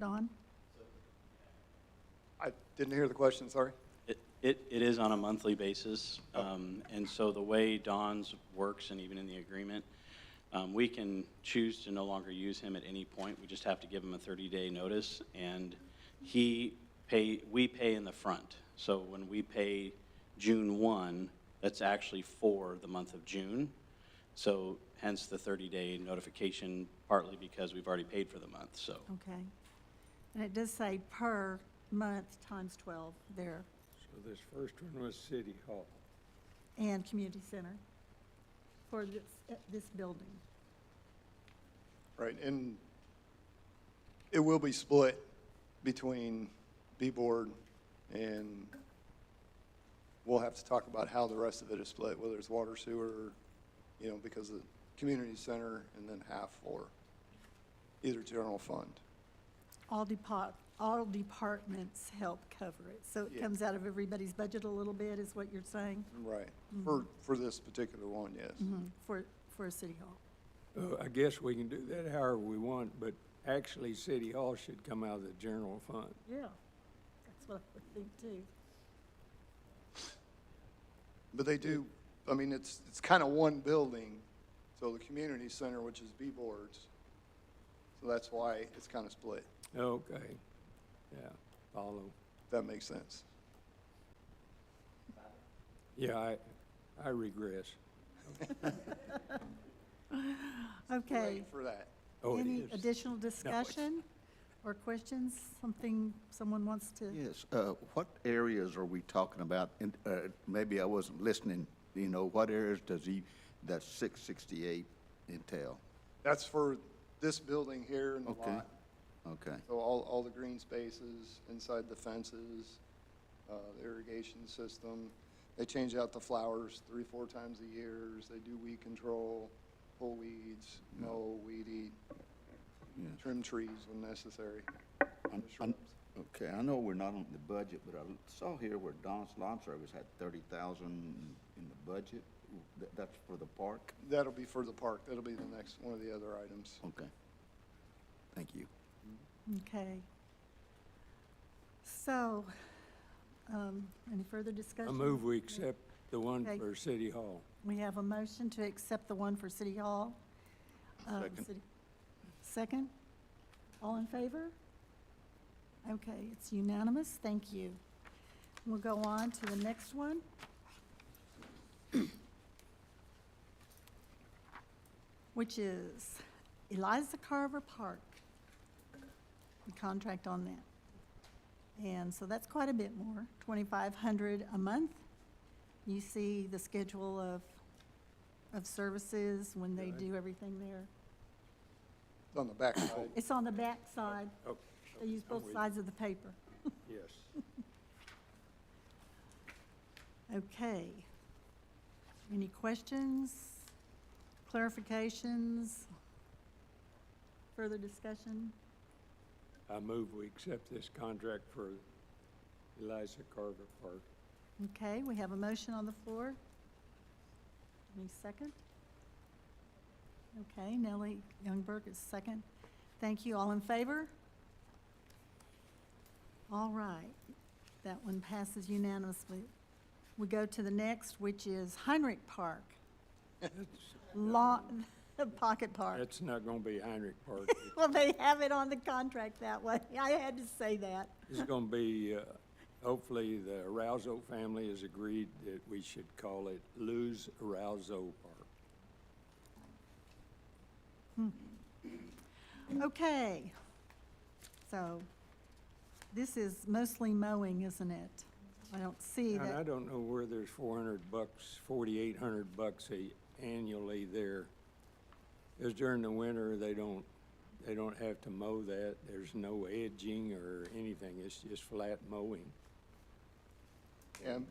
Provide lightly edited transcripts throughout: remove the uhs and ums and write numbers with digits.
Don? I didn't hear the question, sorry. It is on a monthly basis, and so the way Don's works, and even in the agreement, we can choose to no longer use him at any point. We just have to give him a 30-day notice, and we pay in the front. So when we pay June 1, that's actually for the month of June. So hence the 30-day notification, partly because we've already paid for the month. So Okay. And it does say per month times 12 there, So this first one was City Hall. and community center for this building. Right, and it will be split between B-Board, and we'll have to talk about how the rest of it is split, whether it's water, sewer, you know, because of the community center, and then half for either general fund. All departments help cover it, so it Yeah. comes out of everybody's budget a little bit, is what you're saying? Right, Mm-hmm. for this particular one, yes. For a city hall. I guess we can do that however we want, but actually City Hall should come out of the general fund. Yeah, that's what I would think too. But they do, I mean, it's kind of one building, so the community center, which is B-Boards, so that's why it's kind of split, Okay, yeah, follow. if that makes sense. Yeah, I regress. Okay, Waiting for that. Oh, it any is. additional discussion or questions? Something someone wants to? Yes, what areas are we talking about? And maybe I wasn't listening, you know, what areas does that 668 entail? That's for this building here in the Okay. lot. Okay, So all the green spaces, inside the fences, the irrigation system. They change out the flowers 3-4 times a year. They do weed control, pull weeds, mow, weed eat, yeah. trim trees when necessary. I'm- I'm- Okay, I know we're not on the budget, but I saw here where Don's Lawn Service had 30,000 in the budget. That's for the park? That'll be for the park. That'll be the next, one of the other items. Okay. Thank you. Okay. So, any further I discussion? move we accept the one Okay. for City Hall. We have a motion to accept the one for City Hall. Second. Second? All in favor? Okay, it's unanimous. Thank you. We'll go on to the next one. Which is Eliza Carver Park. The contract on that. And so that's quite a bit more, $2,500 a month. You see the schedule of services when they do everything there. It's on the back side. It's on the back side. Oh, They use both with you. sides of the paper. Yes. Okay. Any questions, clarifications, further discussion? I move we accept this contract for Eliza Carver Park. Okay, we have a motion on the floor. Any second? Okay, Nellie Youngberg is second. Thank you. All in favor? All right, that one passes unanimously. We go to the next, which is Heinrich Park, Pocket Park. That's not gonna be Heinrich Park. Well, they have it on the contract that way. I had to say that. It's gonna be, hopefully, the Arouso family has agreed that we should call it Lou's Arouso Park. Okay, so this is mostly mowing, isn't it? I don't see And I that. don't know where there's $400, $4,800 annually there. Because during the winter, they don't have to mow that. There's no edging or anything. It's just flat mowing. And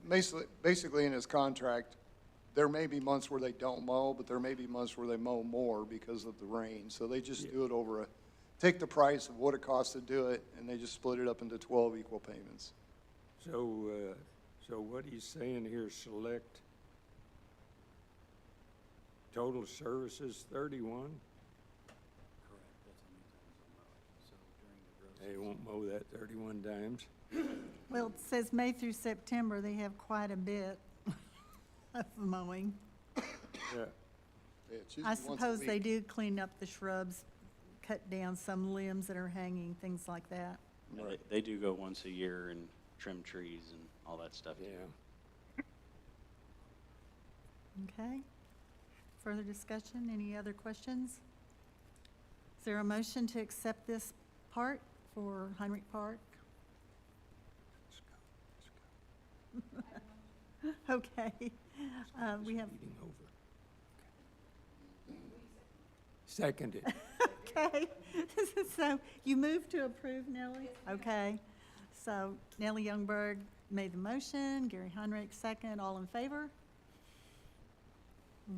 basically in his contract, there may be months where they don't mow, but there may be months where they mow more because of the rain. So they just do it over take the price of what it costs to do it, and they just split it up into 12 equal payments. So, so what he's saying here, select total services 31, correct. That's how many times a month. So during the They won't mow that 31 times. Well, it says May through September, they have quite a bit of mowing. Yeah, Yeah, it's usually I once a suppose they week. do clean up the shrubs, cut down some limbs that are hanging, things like that. Yeah, Right. They do go once a year and trim trees and all that stuff. too. yeah. Okay. Further discussion? Any other questions? Is there a motion to accept this part for Heinrich Park? Okay. We have, Meeting over. Seconded. okay. So you move to approve, Nellie? Okay. So Nellie Youngberg made the motion, Gary Heinrich second. All in favor?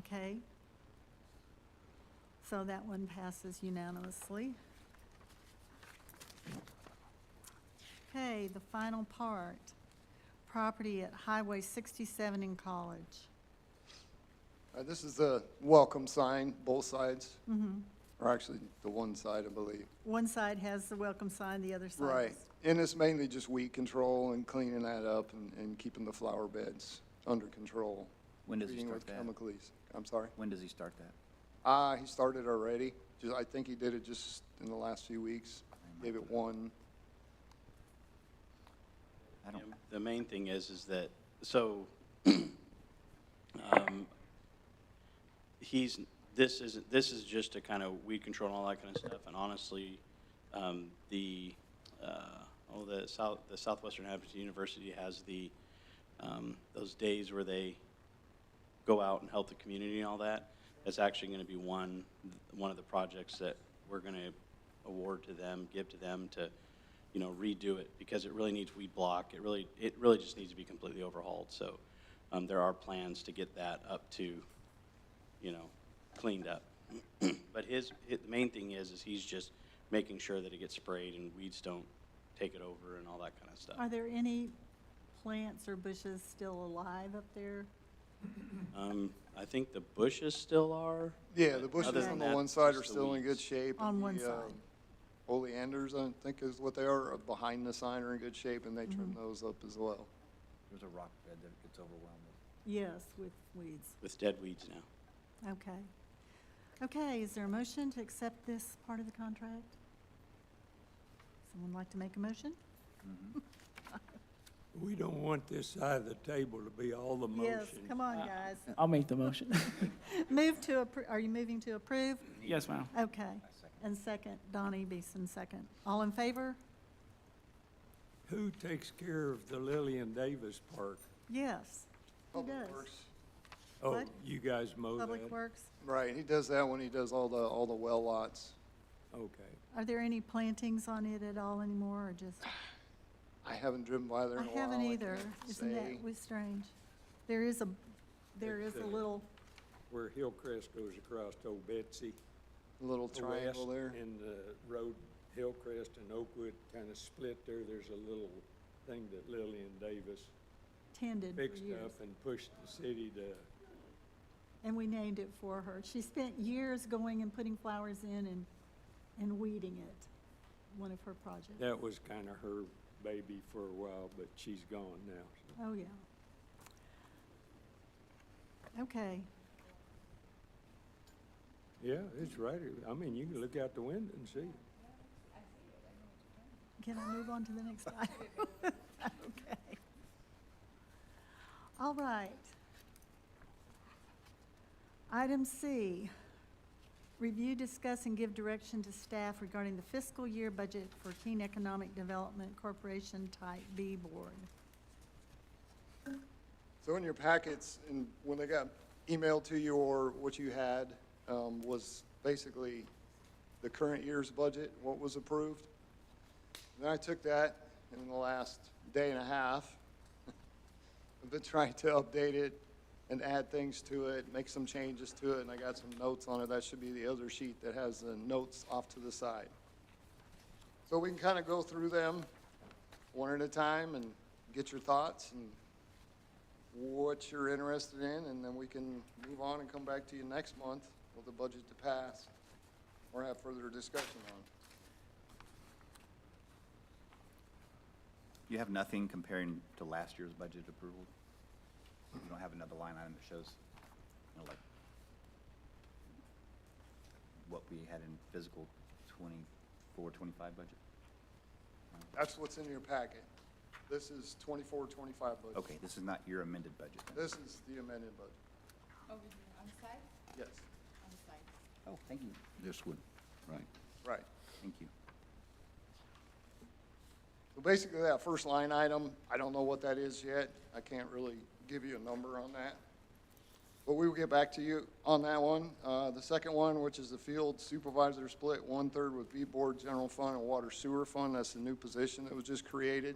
Okay. So that one passes unanimously. Okay, the final part, property at Highway 67 in College. This is the welcome sign, both sides, Mhm. or actually the one side, I believe. One side has the welcome sign, the other side Right, is. and it's mainly just weed control and cleaning that up and keeping the flower beds under control. When does he Treating start with that? chemicals. I'm sorry? When does he start that? He started already. I think he did it just in the last few weeks. Gave it one. I don't, The main thing is that, so, this is just to kind of weed control and all that kind of stuff, and honestly, the Southwestern Adventist University has those days where they go out and help the community and all that. That's actually gonna be one of the projects that we're gonna award to them, give to them to, redo it, because it really needs weed block. It really just needs to be completely overhauled, so, there are plans to get that up to, cleaned up. But the main thing is he's just making sure that it gets sprayed and weeds don't take it over and all that kind of stuff. Are there any plants or bushes still alive up there? I think the bushes still are. Yeah, the but bushes other on than the that, one side are just the still in good weeds. shape. On and one the, side. Oleanders, I think is what they are behind the sign, are in good shape, and they trim Mm-hmm. those up as well. there's a rock bed that gets overwhelmed with. Yes, with weeds. With dead weeds now. Okay. Okay, is there a motion to accept this part of the contract? Someone like to make a motion? We don't want this side of the table to be all the Yes, motion. come on, guys. I'll make the motion. Move to, are you moving to approve? Yes, ma'am. Okay. And second, Donnie Beeson, second. All in favor? Who takes care of the Lillian Davis Park? Yes. Who Public does? Works. Oh, What? you guys mow that? Public Works? Right, he does that when he does all the well lots. Okay. Are there any plantings on it at all anymore, or just? I haven't driven by there I in a while. haven't I either. can't Isn't say. that was strange? There is a It's, little, Where Hillcrest goes across to Old Betsy. Little the triangle west, there. And the road, Hillcrest and Oakwood kind of split there. There's a little thing that Lillian Davis tended for fixed years. up and pushed the city to, And we named it for her. She spent years going and putting flowers in and weeding it, one of her projects. that was kind of her baby for a while, but she's gone now. So. Oh, yeah. Okay. Yeah, it's right. I mean, you can look out the window and see. Can I move on to the next item? Okay. All right. Item C, review, discuss, and give direction to staff regarding the fiscal year budget for Keene Economic Development Corporation Type B Board. So in your packets, and when they got emailed to you, or what you had, was basically the current year's budget, what was approved. Then I took that in the last day and a half. I've been trying to update it and add things to it, make some changes to it, and I got some notes on it. That should be the other sheet that has the notes off to the side. So we can kind of go through them one at a time and get your thoughts and what you're interested in, and then we can move on and come back to you next month with the budget to pass or have further discussion on. You have nothing comparing to last year's budget approval? You don't have another line item that shows, you know, like what we had in fiscal 24, 25 budget? That's what's in your packet. This is 24, 25 budget. Okay, this is not your amended budget then? This is the amended budget. Over here, on the side? Yes, On the side. Oh, thank you. This one, right? right. Thank you. So basically, that first line item, I don't know what that is yet. I can't really give you a number on that. But we will get back to you on that one. The second one, which is the field supervisor split, 1/3 with B-Board, General Fund, and Water Sewer Fund. That's the new position that was just created.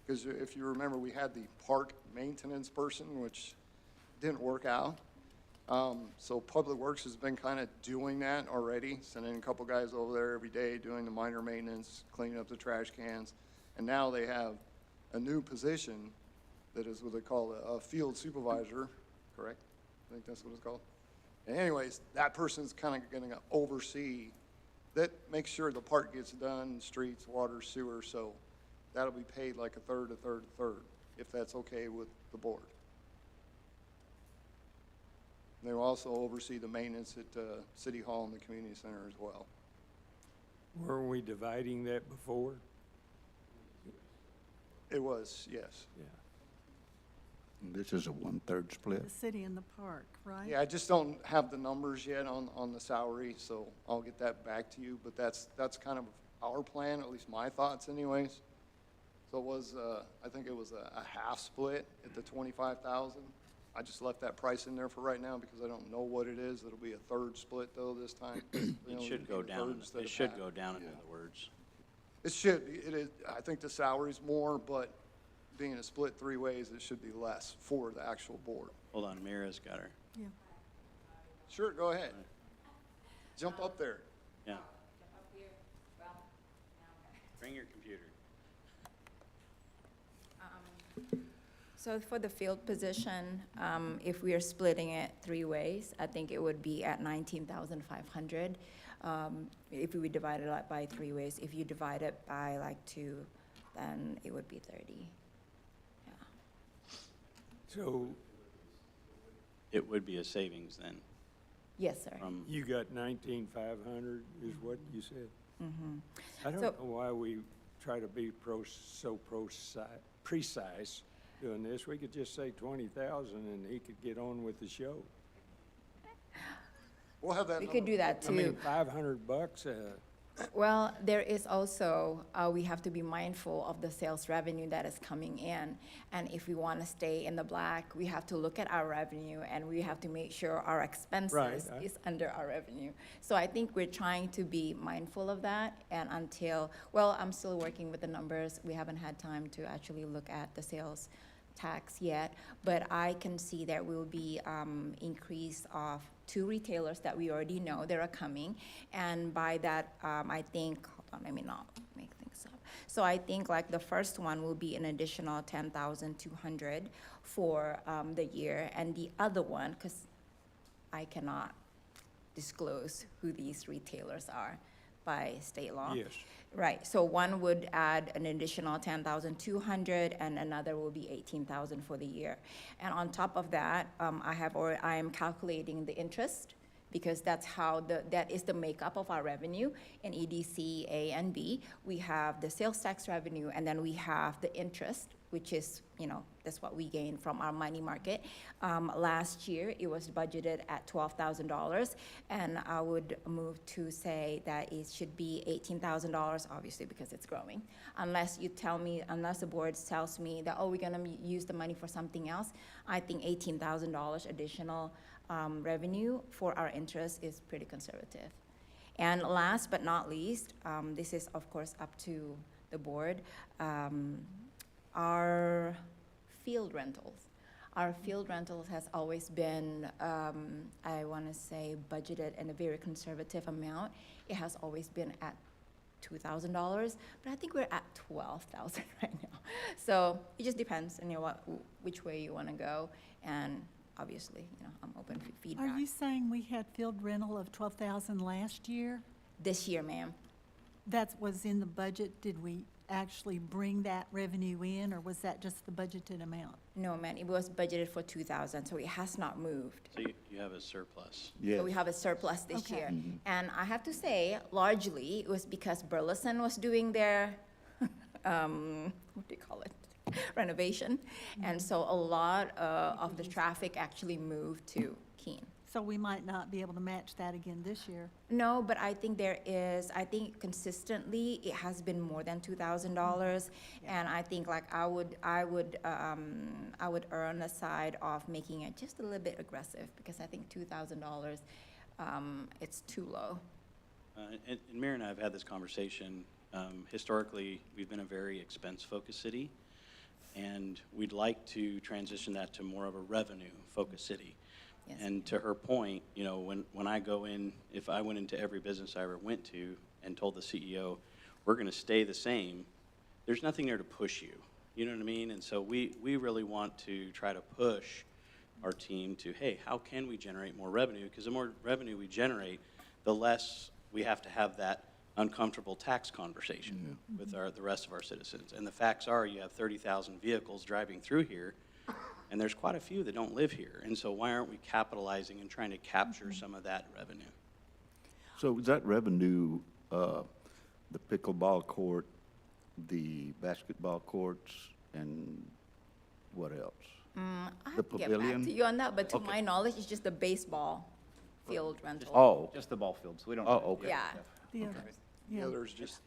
Because if you remember, we had the park maintenance person, which didn't work out. So Public Works has been kind of doing that already, sending a couple guys over there every day, doing the minor maintenance, cleaning up the trash cans. And now they have a new position that is what they call a field supervisor, correct? I think that's what it's called. And anyways, that person's kind of going to oversee, that makes sure the park gets done, streets, water, sewer, so that'll be paid like a third, if that's okay with the board. They will also oversee the maintenance at City Hall and the community center as well. Weren't we dividing that before? It was, yes. Yeah. And this is a 1/3 split? The city and the park, right? Yeah, I just don't have the numbers yet on the salary, so I'll get that back to you, but that's kind of our plan, at least my thoughts anyways. So it was, I think it was a half split at the 25,000. I just left that price in there for right now because I don't know what it is. It'll be a third split though this time. It should go down, it should go down, in other words. It should, it is, I think the salary's more, but being a split three ways, it should be less for the actual board. Hold on, Mira's got her. Yeah. Sure, go ahead. Jump up there. Yeah. Bring your computer. So for the field position, if we are splitting it three ways, I think it would be at 19,500. If we divide it up by three ways, if you divide it by like 2, then it would be 30. Yeah. So It would be a savings then Yes, sir. from, you got 19,500 is what you said? Mm-hmm. I don't So- know why we try to be precise doing this. We could just say 20,000 and he could get on with the show. We'll have that We number. could do that I mean, too. $500, Well, there is also, we have to be mindful of the sales revenue that is coming in. And if we want to stay in the black, we have to look at our revenue and we have to make sure our expenses Right. is under our revenue. So I think we're trying to be mindful of that. And until, well, I'm still working with the numbers. We haven't had time to actually look at the sales tax yet. But I can see there will be increase of 2 retailers that we already know that are coming. And by that, I think, hold on, let me not make things up. So I think like the first one will be an additional 10,200 for the year. And the other one, because I cannot disclose who these retailers are by state law. yes. Right, so one would add an additional 10,200 and another will be 18,000 for the year. And on top of that, I am calculating the interest because that's how that is the makeup of our revenue in EDC A and B. We have the sales tax revenue and then we have the interest, which is, that's what we gain from our money market. Last year, it was budgeted at $12,000, and I would move to say that it should be $18,000, obviously, because it's growing. Unless the board tells me that, we're gonna use the money for something else, I think $18,000 additional revenue for our interest is pretty conservative. And last but not least, this is of course up to the board, our field rentals. Our field rentals has always been, I want to say, budgeted in a very conservative amount. It has always been at $2,000, but I think we're at $12,000 right now. So it just depends on which way you want to go, and obviously, I'm open for feedback. Are you saying we had field rental of 12,000 last year? This year, ma'am. That was in the budget, did we actually bring that revenue in, or was that just the budgeted amount? No, ma'am, it was budgeted for 2,000, so it has not moved. So you have a surplus. Yes. So we have a surplus this Okay. year. And I have to say, largely, it was because Burleson was doing their, what do you call it? Renovation. And so a lot of the traffic actually moved to Keene. So we might not be able to match that again this year. No, but I think I think consistently, it has been more than $2,000. And I think like I would err on the side of making it just a little bit aggressive, because I think $2,000, it's too low. And Mayor and I have had this conversation. Historically, we've been a very expense-focused city, and we'd like to transition that to more of a revenue-focused city. Yes. And to her point, you know, when I go in, if I went into every business I ever went to and told the CEO, we're going to stay the same, there's nothing there to push you. You know what I mean? And so we really want to try to push our team to, hey, how can we generate more revenue? Because the more revenue we generate, the less we have to have that uncomfortable tax conversation with the rest of our citizens. And the facts are, you have 30,000 vehicles driving through here, and there's quite a few that don't live here. And so why aren't we capitalizing and trying to capture some of that revenue? So is that revenue, the pickleball court, the basketball courts, and what else? I The have to get back pavilion? to you on that, but to Okay. my knowledge, it's just the baseball field rental. Oh, Just the ball fields, we don't. Oh, okay. Yeah. The others. The Yeah. others just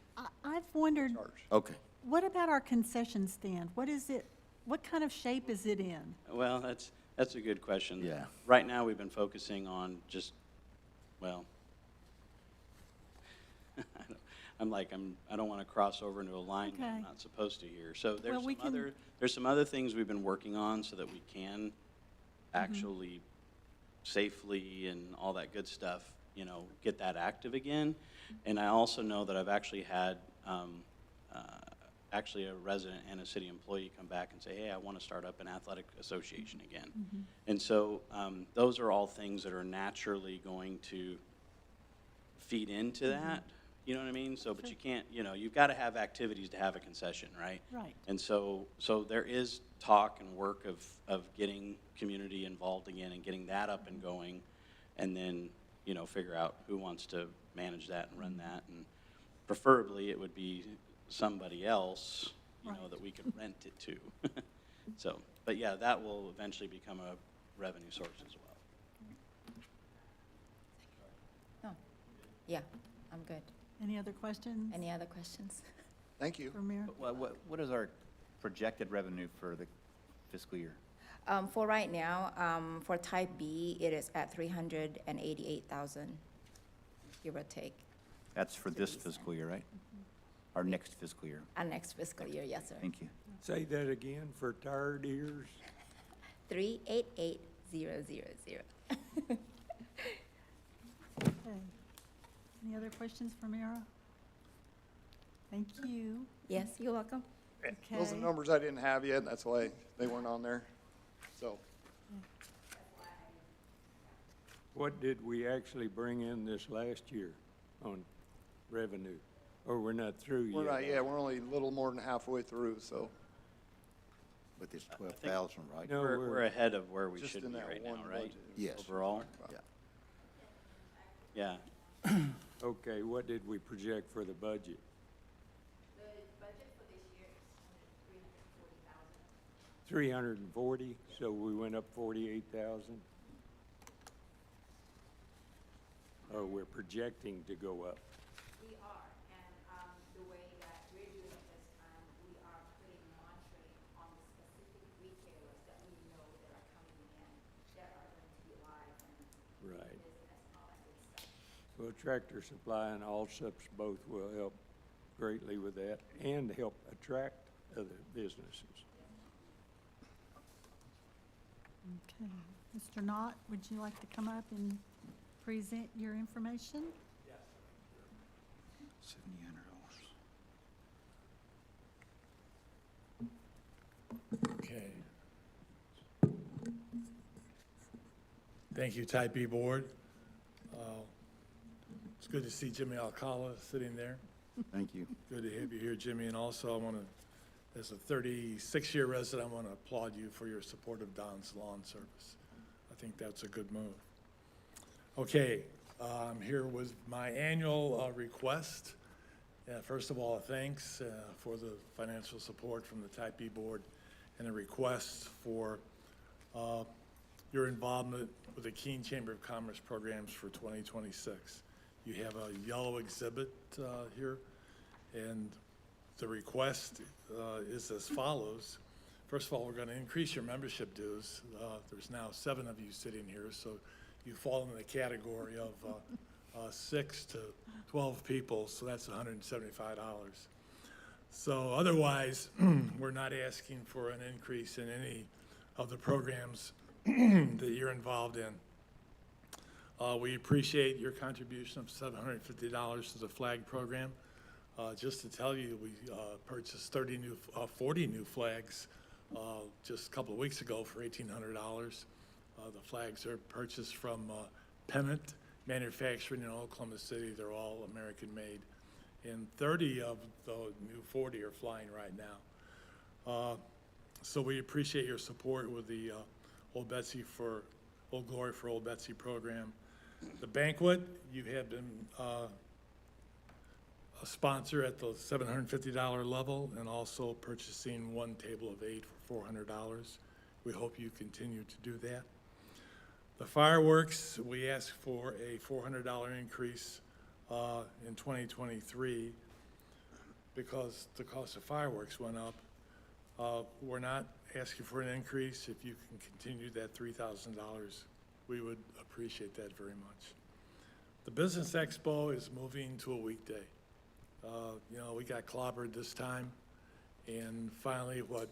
I've wondered, charge. okay. what about our concession stand? What is it, what kind of shape is it in? Well, that's a good question. Yeah. Right now, we've been focusing on just, well, I don't want to cross over into a line that I'm Okay. not supposed to here. So Well, we can- there's some other things we've been working on so that we can actually safely and all that good stuff, you know, get that active again. And I also know that I've actually had actually a resident and a city employee come back and say, hey, I want to start up an athletic association again. And so those are all things that are naturally going to feed into that, you know what I mean? So, but you can't, you know, you've got to have activities to have a concession, right? Right. And so there is talk and work of getting community involved again and getting that up and going, and then, you know, figure out who wants to manage that and run that. And preferably, it would be somebody else, you know, Right. that we could rent it to. So, but yeah, that will eventually become a revenue source as well. Oh, yeah, I'm good. Any other questions Any other questions? Thank you. for Mayor? What is our projected revenue for the fiscal year? For right now, for type B, it is at 388,000, give or take. That's for this fiscal year, right? Our next fiscal year. Our next fiscal year, yes, sir. Thank you. Say that again for tired ears. 388,000. Okay. Any other questions for Mayor? Thank you. Yes, you're welcome. Those are Okay. numbers I didn't have yet, and that's why they weren't on there. So, What did we actually bring in this last year on revenue? Or we're not through yet? we're not, yeah, we're only a little more than halfway through, so But it's 12,000, right? No, We're ahead of where we just should in be that right one now, right? budget. Yes. Overall? Yeah. Yeah. Okay, what did we project for the budget? The budget for this year is 340,000. 340, so we went up 48,000? Or we're projecting to go up? We are, and the way that we're doing it this time, we are putting monitoring on the specific retailers that we know that are coming in, that are going to be live and Right. business and all that good stuff. Well, Tractor Supply and Allsups both will help greatly with that and help attract other businesses. Okay. Mr. Knott, would you like to come up and present your information? $700. Okay. Thank you, Type B Board. It's good to see Jimmy Alcala sitting there. Thank you. Good to have you here, Jimmy, and also I want to, as a 36-year resident, I want to applaud you for your support of Don's Lawn Service. I think that's a good move. Okay, I'm here with my annual request. First of all, thanks for the financial support from the Type B Board and a request for your involvement with the Keene Chamber of Commerce programs for 2026. You have a yellow exhibit here, and the request is as follows. First of all, we're going to increase your membership dues. There's now 7 of you sitting here, so you fall in the category of 6 to 12 people, so that's $175. So otherwise, we're not asking for an increase in any of the programs that you're involved in. We appreciate your contribution of $750 to the flag program. Just to tell you, we purchased 40 new flags just a couple of weeks ago for $1,800. The flags are purchased from Pennant Manufacturing in Oklahoma City. They're all American-made. And 30 of the new 40 are flying right now. So we appreciate your support with the Old Glory for Old Betsy program. The banquet, you have been a sponsor at the $750 level and also purchasing 1 table of 8 for $400. We hope you continue to do that. The fireworks, we ask for a $400 increase in 2023 because the cost of fireworks went up. We're not asking for an increase. If you can continue that $3,000, we would appreciate that very much. The Business Expo is moving to a weekday. You know, we got clobbered this time, and finally what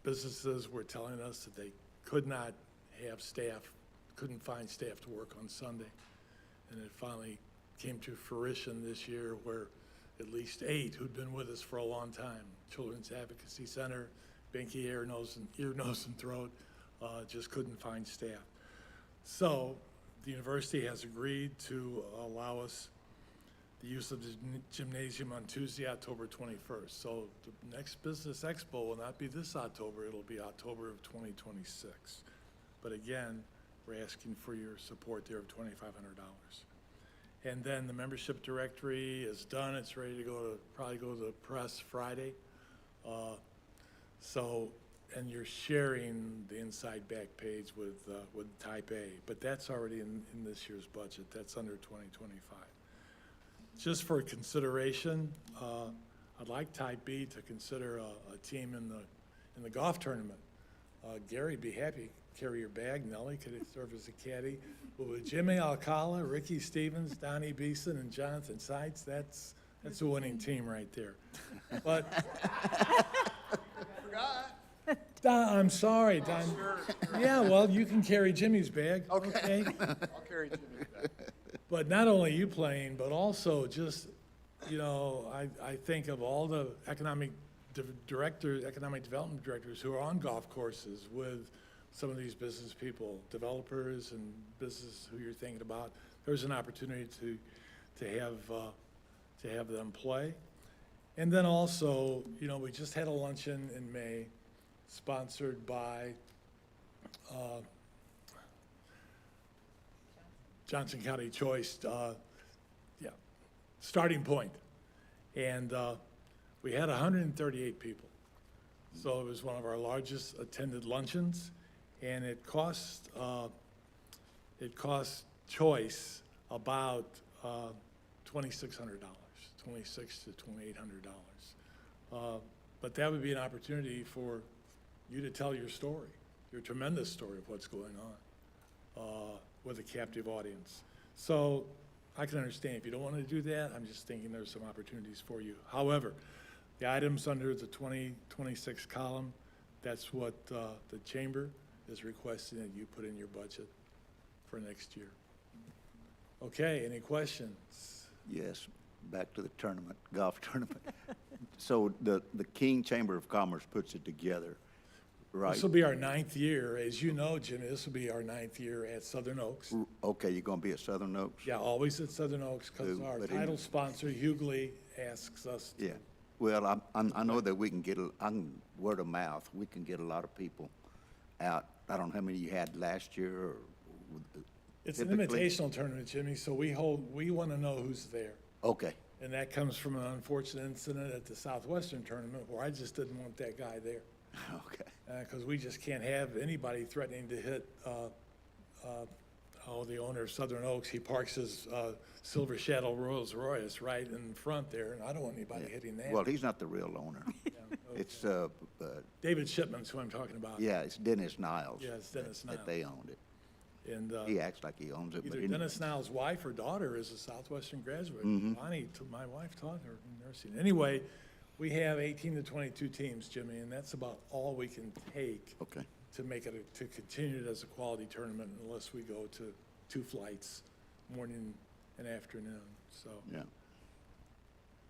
businesses were telling us that they could not have staff, couldn't find staff to work on Sunday. And it finally came to fruition this year where at least 8 who'd been with us for a long time, Children's Advocacy Center, Binky Ear, Nose, and Throat, just couldn't find staff. So the university has agreed to allow us the use of the gymnasium on Tuesday, October 21st. So the next Business Expo will not be this October, it'll be October of 2026. But again, we're asking for your support there of $2,500. And then the membership directory is done, it's ready to probably go to the press Friday. And you're sharing the inside back page with Type A, but that's already in this year's budget, that's under 2025. Just for consideration, I'd like Type B to consider a team in the golf tournament. Gary'd be happy to carry your bag. Nellie could serve as a caddy. But with Jimmy Alcala, Ricky Stevens, Donnie Beeson, and Jonathan Seitz, that's a winning team right there. But Don, I'm sorry, Don. Yeah, well, you can carry Jimmy's bag. Okay. I'll carry Jimmy's back. But not only you playing, but also just, you know, I think of all the economic development directors who are on golf courses with some of these business people, developers and business who you're thinking about. There's an opportunity to have them play. And then also, you know, we just had a luncheon in May sponsored by Johnson County Choice, Starting Point. And we had 138 people. So it was one of our largest attended luncheons, and it cost Choice about $2,600, $2,600 to $2,800. But that would be an opportunity for you to tell your story, your tremendous story of what's going on with a captive audience. So I can understand if you don't want to do that. I'm just thinking there's some opportunities for you. However, the items under the 2026 column, that's what the chamber is requesting that you put in your budget for next year. Okay, any questions? Yes, back to the tournament, golf tournament. So the Keene Chamber of Commerce puts it together, right? This will be our 9th year. As you know, Jimmy, this will be our 9th year at Southern Oaks. Okay, you're gonna be at Southern Oaks? Yeah, always at Southern Oaks because our But title sponsor, Hughley asks us to. Yeah. Well, I know that we can get, word of mouth, we can get a lot of people out. I don't know how many you had last year or. It's an typically? invitational tournament, Jimmy, so we want to know who's there. Okay, And that comes from an unfortunate incident at the Southwestern tournament where I just didn't want that guy there. okay. Because we just can't have anybody threatening to hit, the owner of Southern Oaks. He parks his Silver Shadow Rolls Royce right in front there, and I don't want anybody hitting that. Well, he's not the real owner. It's, David Shipman's who I'm talking about. yeah, it's Dennis Niles. Yeah, it's Dennis that- Niles. That they owned it. And He acts like he owns it, but either anyway. Dennis Niles' wife or daughter is a Southwestern graduate. Mm-hmm. Bonnie, my wife taught her in nursing. Anyway, we have 18 to 22 teams, Jimmy, and that's about all we can take Okay, to make it, to continue it as a quality tournament unless we go to 2 flights, morning and afternoon, so. yeah.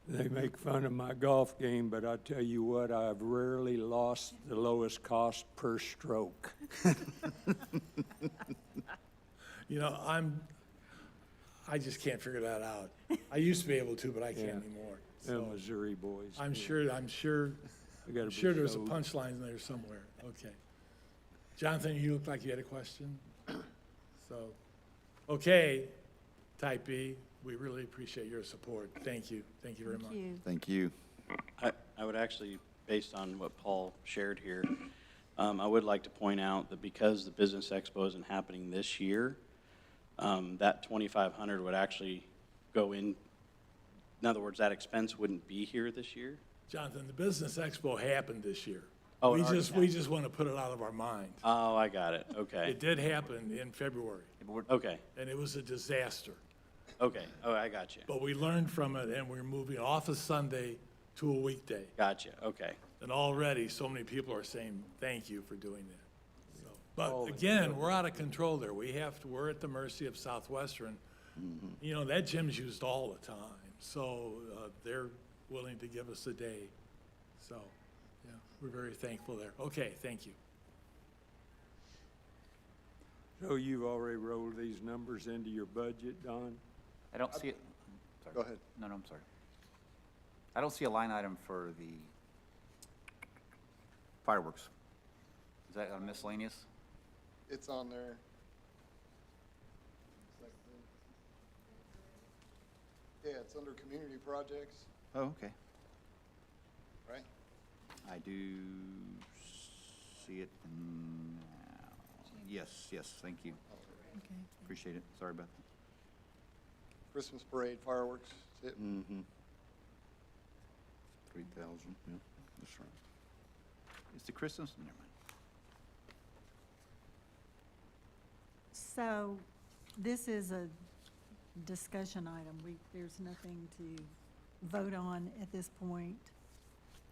They make fun of my golf game, but I tell you what, I've rarely lost the lowest cost per stroke. You know, I just can't figure that out. I used to be able to, but I can't Yeah. anymore. Them So Missouri boys. I'm yeah. sure, They gotta I'm be sure there's a showed. punchline in there somewhere. Okay. Jonathan, you look like you had a question. So, okay, Type B, we really appreciate your support. Thank you. Thank you very much. Thank you. Thank you. I would actually, based on what Paul shared here, I would like to point out that because the Business Expo isn't happening this year, that 2,500 would actually go in other words, that expense wouldn't be here this year? Jonathan, the Business Expo happened this year. Oh, it We already just, we just want to put it out of our mind. Oh, I got it, okay, It did happen in February, okay, and it was a disaster. okay, oh, I got you, But we learned from it, and we're moving off a Sunday to a weekday. gotcha, okay. And already, so many people are saying, thank you for doing that. So, But Oh, again, we're out of control there. We're at the mercy of Southwestern. You know, that gym's used all the time, so they're willing to give us a day. So, yeah, we're very thankful there. Okay, thank you. So you've already rolled these numbers into your budget, Don? I don't see it. Sorry. Go ahead. No, I'm sorry. I don't see a line item for the fireworks. Is that on miscellaneous? It's on there. Yeah, it's under community projects, Oh, okay. right? I do see it now. Yes, yes, thank you. Okay. Appreciate it. Sorry about that. Christmas parade, fireworks, that's it. Mm-hmm. 3,000, yeah, that's right. Is the Christmas? Never mind. So this is a discussion item. There's nothing to vote on at this point.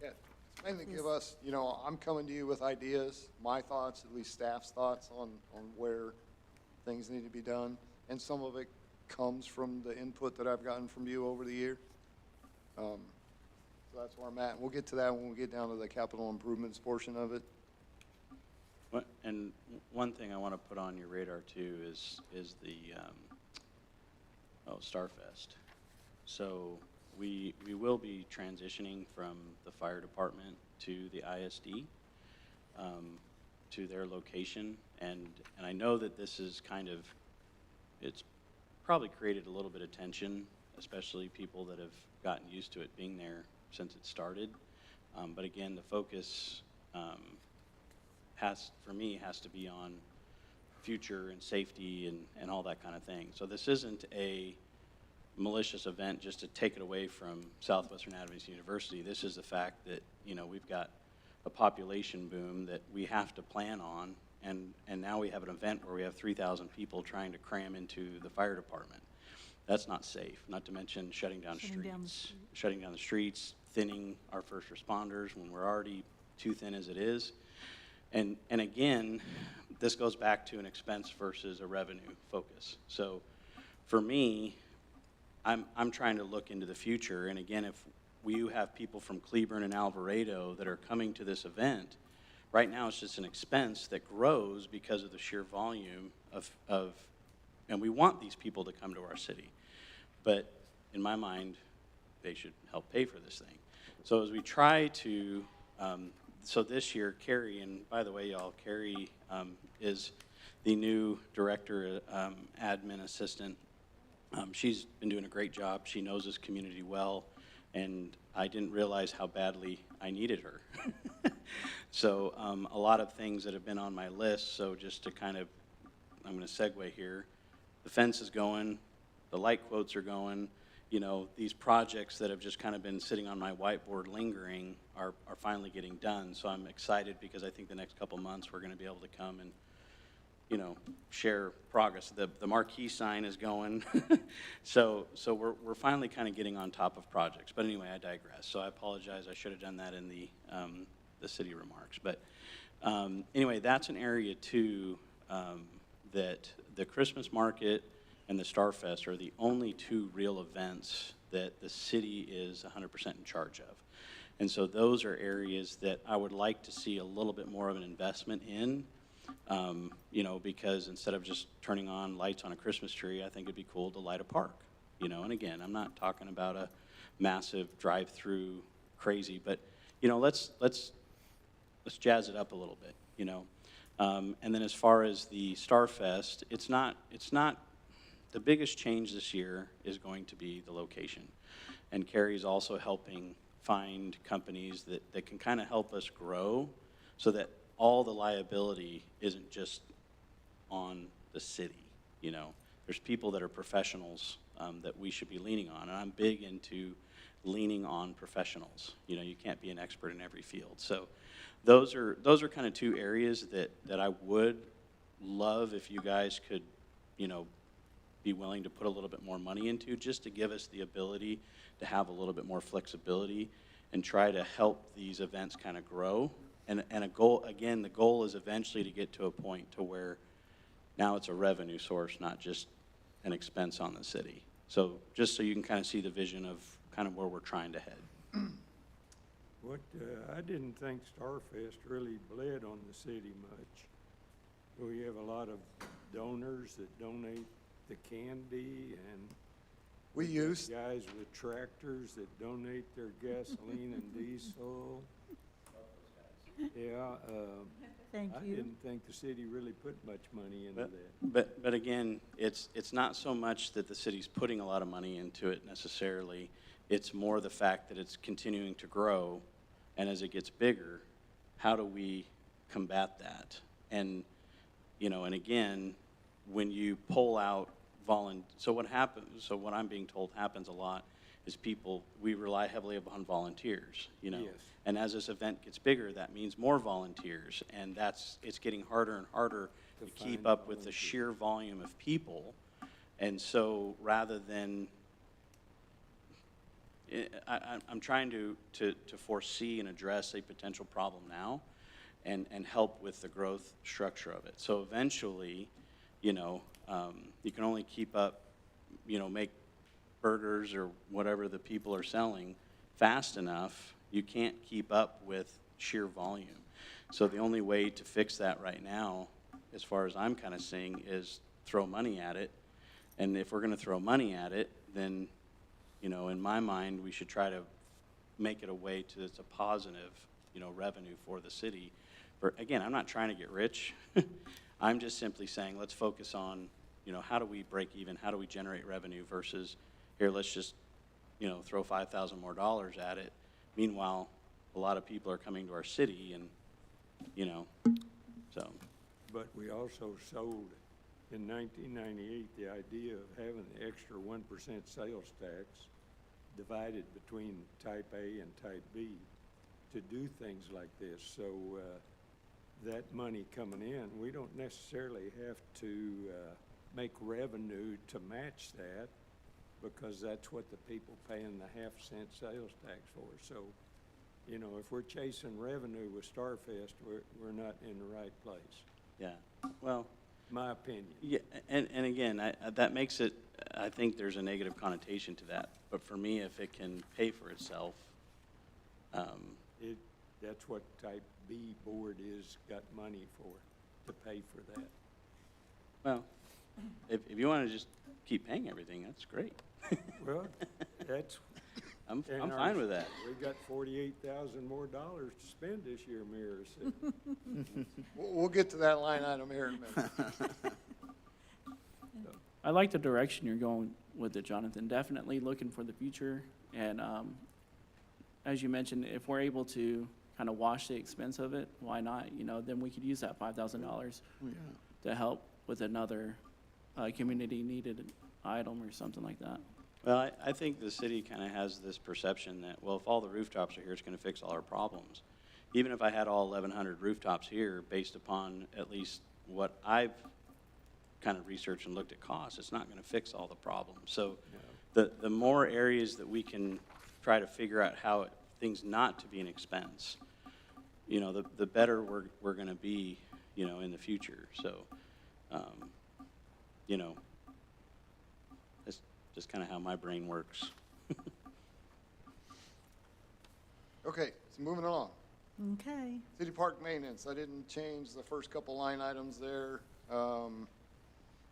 Yeah, it's mainly give us, you know, I'm coming to you with ideas, my thoughts, at least staff's thoughts on where things need to be done. And some of it comes from the input that I've gotten from you over the year. So that's where I'm at. We'll get to that when we get down to the capital improvements portion of it. And one thing I want to put on your radar too is the, Starfest. So we will be transitioning from the fire department to the ISD, to their location. And I know that this is it's probably created a little bit of tension, especially people that have gotten used to it being there since it started. But again, the focus has to be on future and safety and all that kind of thing. So this isn't a malicious event just to take it away from Southwestern Adventist University. This is the fact that, you know, we've got a population boom that we have to plan on, and now we have an event where we have 3,000 people trying to cram into the fire department. That's not safe, not to mention shutting down the streets, thinning our first responders when we're already too thin as it is. And again, this goes back to an expense versus a revenue focus. So for me, I'm trying to look into the future. And again, if we have people from Cleburne and Alvarado that are coming to this event, right now it's just an expense that grows because of the sheer volume and we want these people to come to our city. But in my mind, they should help pay for this thing. So as we try to, so this year, Carrie, and by the way, y'all, Carrie is the new director, admin assistant. She's been doing a great job. She knows this community well, and I didn't realize how badly I needed her. So a lot of things that have been on my list, so just to kind of, I'm going to segue here. The fence is going, the light quotes are going, you know, these projects that have just kind of been sitting on my whiteboard lingering are finally getting done. So I'm excited because I think the next couple months we're going to be able to come and, you know, share progress. The marquee sign is going. So we're finally kind of getting on top of projects. But anyway, I digress. So I apologize. I should have done that in the city remarks. But anyway, that's an area too that the Christmas market and the Starfest are the only two real events that the city is 100% in charge of. And so those are areas that I would like to see a little bit more of an investment in, you know, because instead of just turning on lights on a Christmas tree, I think it'd be cool to light a park, you know. And again, I'm not talking about a massive drive-through crazy, but, you know, let's jazz it up a little bit, you know. And then as far as the Starfest, it's not, the biggest change this year is going to be the location. And Carrie's also helping find companies that can kind of help us grow so that all the liability isn't just on the city, you know. There's people that are professionals that we should be leaning on, and I'm big into leaning on professionals. You know, you can't be an expert in every field. So those are kind of two areas that I would love if you guys could, you know, be willing to put a little bit more money into, just to give us the ability to have a little bit more flexibility and try to help these events kind of grow. And a goal, again, the goal is eventually to get to a point to where now it's a revenue source, not just an expense on the city. So just so you can kind of see the vision of kind of where we're trying to head. What, I didn't think Starfest really bled on the city much. We have a lot of donors that donate the candy, and We used, guys with tractors that donate their gasoline and diesel. Yeah, Thank I you. didn't think the city really put much money into that. But again, it's not so much that the city's putting a lot of money into it necessarily. It's more the fact that it's continuing to grow, and as it gets bigger, how do we combat that? And, you know, and again, when you pull out so what happens, so what I'm being told happens a lot is we rely heavily upon volunteers, you know. Yes. And as this event gets bigger, that means more volunteers, and it's getting harder and harder to keep find up with the volunteers. sheer volume of people. And so rather than, I'm trying to foresee and address a potential problem now and help with the growth structure of it. So eventually, you know, you can only keep up, you know, make burgers or whatever the people are selling fast enough. You can't keep up with sheer volume. So the only way to fix that right now, as far as I'm kind of seeing, is throw money at it. And if we're going to throw money at it, then, you know, in my mind, we should try to make it a way to, it's a positive, you know, revenue for the city. Again, I'm not trying to get rich. I'm just simply saying, let's focus on, you know, how do we break even? How do we generate revenue versus here, let's just, you know, throw $5,000 more at it. Meanwhile, a lot of people are coming to our city and, you know, so. But we also sold in 1998 the idea of having the extra 1% sales tax divided between type A and type B to do things like this. So that money coming in, we don't necessarily have to make revenue to match that, because that's what the people paying the half-cent sales tax for. So, you know, if we're chasing revenue with Starfest, we're not in the right place, Yeah, well, my opinion. yeah, and again, that makes it, I think there's a negative connotation to that. But for me, if it can pay for itself, That's what type B board got money for, to pay for that. well, if you want to just keep paying everything, that's great. Well, that's I'm And fine with that. We got 48,000 more dollars to spend this year, Mayor said. We'll get to that line item here in a minute. I like the direction you're going with it, Jonathan. Definitely looking for the future. And as you mentioned, if we're able to kind of wash the expense of it, why not? You know, then we could use that $5,000 to help with another community needed item or something like that. Well, I think the city kind of has this perception that, well, if all the rooftops are here, it's going to fix all our problems. Even if I had all 1,100 rooftops here, based upon at least what I've kind of researched and looked at costs, it's not going to fix all the problems. So the more areas that we can try to figure out how things not to be an expense, you know, the better we're going to be, you know, in the future. So, you know, that's just kind of how my brain works. Okay, so moving on. Okay. City park maintenance, I didn't change the first couple line items there.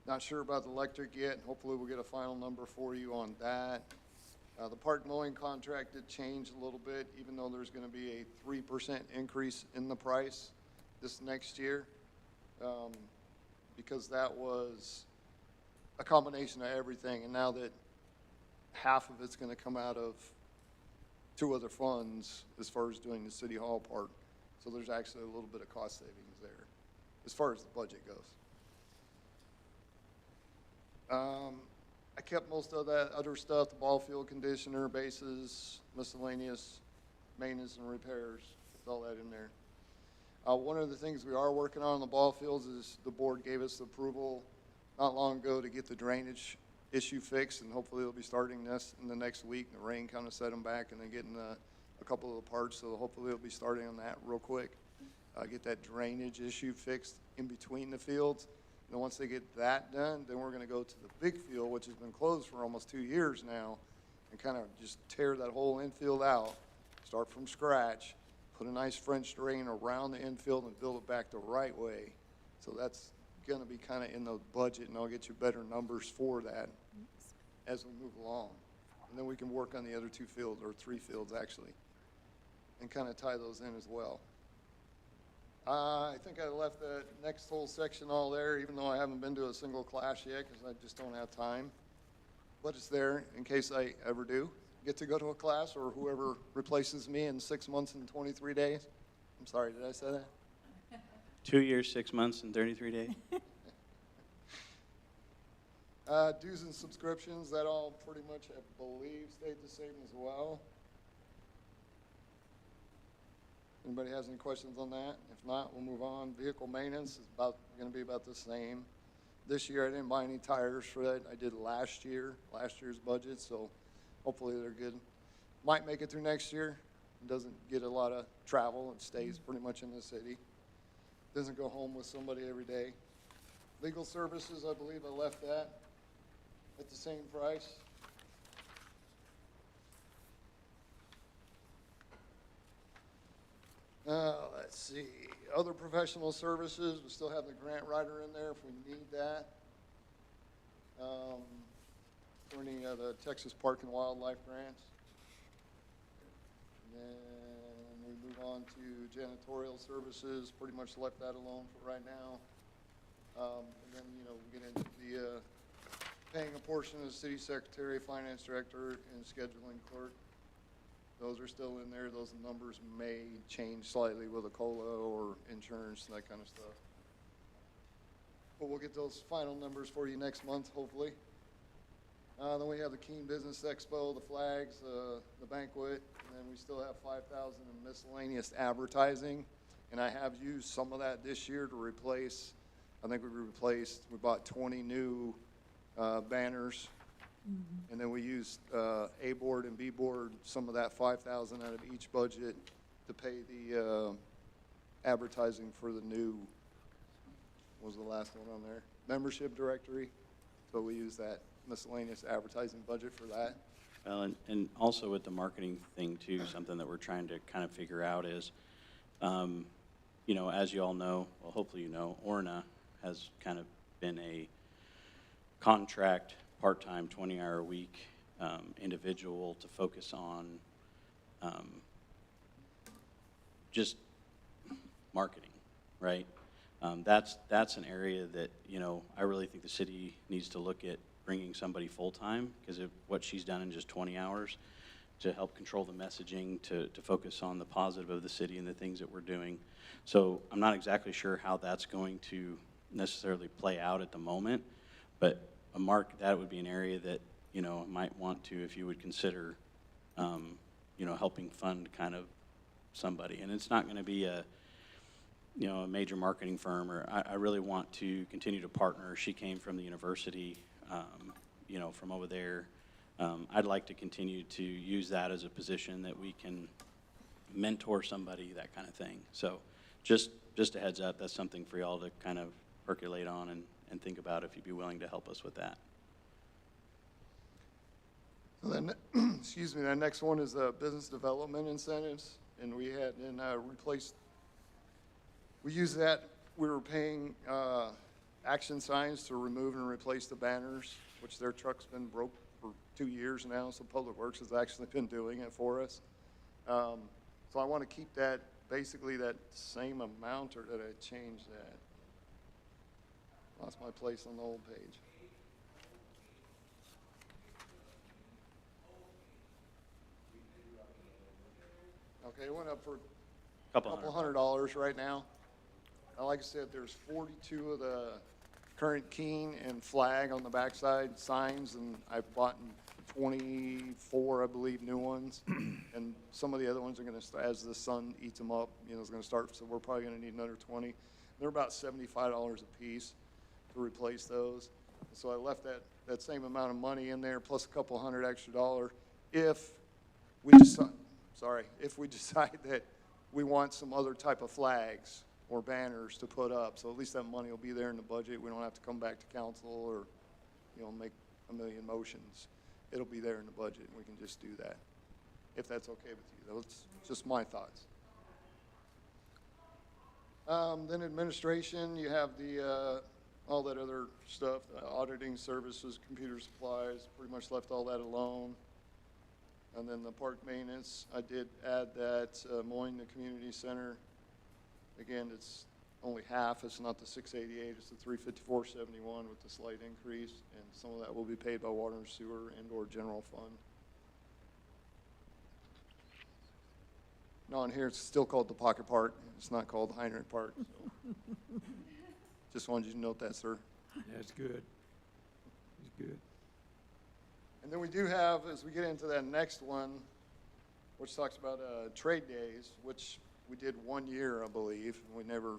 Not sure about the electric yet. Hopefully we'll get a final number for you on that. The park mowing contract did change a little bit, even though there's gonna be a 3% increase in the price this next year. Because that was a combination of everything, and now that half of it's gonna come out of two other funds as far as doing the city hall part. So there's actually a little bit of cost savings there as far as the budget goes. I kept most of that other stuff, the ball field conditioner, bases, miscellaneous maintenance and repairs, kept all that in there. One of the things we are working on the ball fields is the board gave us approval not long ago to get the drainage issue fixed, and hopefully it'll be starting this in the next week. The rain kind of set them back, and then getting a couple of the parts, so hopefully it'll be starting on that real quick. Get that drainage issue fixed in between the fields. And once they get that done, then we're going to go to the big field, which has been closed for almost 2 years now, and kind of just tear that whole infield out, start from scratch, put a nice French drain around the infield and build it back the right way. So that's going to be kind of in the budget, and I'll get you better numbers for that as we move along. And then we can work on the other 2 fields, or 3 fields actually, and kind of tie those in as well. I think I left that next whole section all there, even though I haven't been to a single class yet, because I just don't have time. But it's there in case I ever do get to go to a class, or whoever replaces me in 6 months and 23 days. I'm sorry, did I say that? 2 years, 6 months, and 33 days. Dues and subscriptions, that all pretty much, I believe, stayed the same as well. Anybody has any questions on that? If not, we'll move on. Vehicle maintenance is going to be about the same. This year, I didn't buy any tires for that. I did last year's budget, so hopefully they're good. Might make it through next year. It doesn't get a lot of travel. It stays pretty much in the city. Doesn't go home with somebody every day. Legal services, I believe I left that at the same price. Let's see, other professional services, we still have the grant writer in there if we need that. For any of the Texas Park and Wildlife grants. And then we move on to janitorial services, pretty much left that alone for right now. And then, you know, we get into the paying a portion of the city secretary, finance director, and scheduling clerk. Those are still in there. Those numbers may change slightly with a COLA or insurance and that kind of stuff. But we'll get those final numbers for you next month, hopefully. Then we have the Keene Business Expo, the flags, the banquet, and then we still have $5,000 in miscellaneous advertising. And I have used some of that this year to replace, I think we bought 20 new banners. Mm-hmm. And then we used A board and B board, some of that $5,000 out of each budget to pay the advertising for the new, what was the last one on there? Membership directory. So we use that miscellaneous advertising budget for that. Well, and also with the marketing thing too, something that we're trying to kind of figure out is, you know, as you all know, well, hopefully you know, Orna has kind of been a contract, part-time, 20-hour-a-week individual to focus on just marketing, right? That's an area that, you know, I really think the city needs to look at bringing somebody full-time, because of what she's done in just 20 hours to help control the messaging, to focus on the positive of the city and the things that we're doing. So I'm not exactly sure how that's going to necessarily play out at the moment, but that would be an area that, you know, might want to, if you would consider, you know, helping fund kind of somebody. And it's not going to be a major marketing firm, or I really want to continue to partner. She came from the university, you know, from over there. I'd like to continue to use that as a position that we can mentor somebody, that kind of thing. So just a heads up, that's something for y'all to kind of percolate on and think about, if you'd be willing to help us with that. So then, excuse me, that next one is business development incentives, and we had replaced. We used that. We were paying action signs to remove and replace the banners, which their truck's been broke for 2 years now, so Public Works has actually been doing it for us. So I want to keep that, basically that same amount, or did I change that? Lost my place on the old page. Okay, it went up for a couple $100 right now. Now, like I said, there's 42 of the current Keene and flag on the backside signs, and I've bought 24, I believe, new ones. And some of the other ones are going to, as the sun eats them up, you know, it's going to start, so we're probably going to need another 20. They're about $75 a piece to replace those. So I left that same amount of money in there, plus a couple $100 extra if we decide that we want some other type of flags or banners to put up. So at least that money will be there in the budget. We don't have to come back to council or, you know, make a million motions. It'll be there in the budget, and we can just do that, if that's okay with you. That's just my thoughts. Then administration, you have the all that other stuff, the auditing services, computer supplies, pretty much left all that alone. And then the park maintenance, I did add that mowing the community center. Again, it's only half. It's not the 688. It's the 354.71 with the slight increase, and some of that will be paid by water and sewer and/or general fund. No, and here it's still called the Pocket Park. It's not called the Heinrich Park. So. Just wanted you to note that, sir. That's good. That's good. And then we do have, as we get into that next one, which talks about trade days, which we did 1 year, I believe, and we never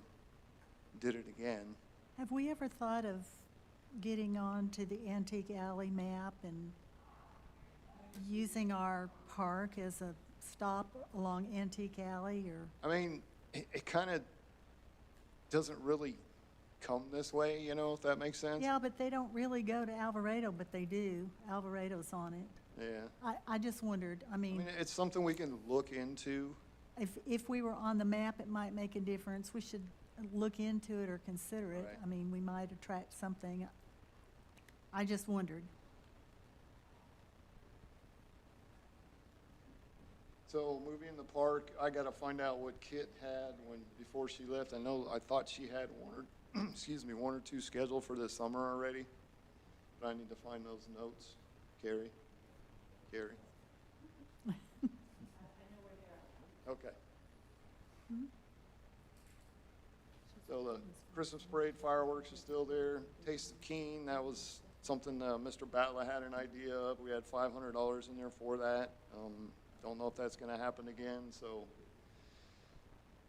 did it again. Have we ever thought of getting on to the Antique Alley map and using our park as a stop along Antique Alley, or? I mean, it kind of doesn't really come this way, you know, if that makes sense. Yeah, but they don't really go to Alvarado, but they do. Alvarado's on it. Yeah. I just wondered, I mean, It's something we can look into. if we were on the map, it might make a difference. We should look into it or consider it. Right. I mean, we might attract something. I just wondered. So moving in the park, I got to find out what Kit had before she left. I thought she had one or two scheduled for this summer already, but I need to find those notes. Carrie. Okay. So the Christmas parade fireworks is still there. Taste of Keene, that was something Mr. Batla had an idea of. We had $500 in there for that. Don't know if that's going to happen again. So,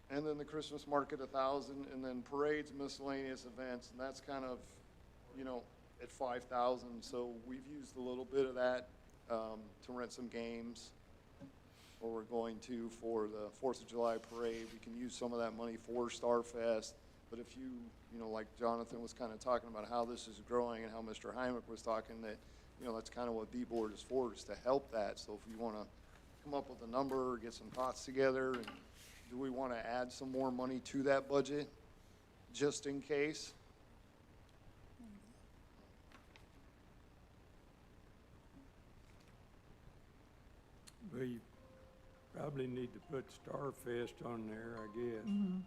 and then the Christmas market 1,000, and then parades, miscellaneous events, and that's kind of, you know, at 5,000. So we've used a little bit of that to rent some games. Or we're going to for the 4th of July parade. We can use some of that money for Starfest. But if you know, like Jonathan was kind of talking about how this is growing and how Mr. Heimlich was talking that, you know, that's kind of what B-Board is for, is to help that. So if you want to come up with a number or get some thoughts together, and do we want to add some more money to that budget just in case? Well, you probably need to put Starfest on there, I guess. Mm-hmm.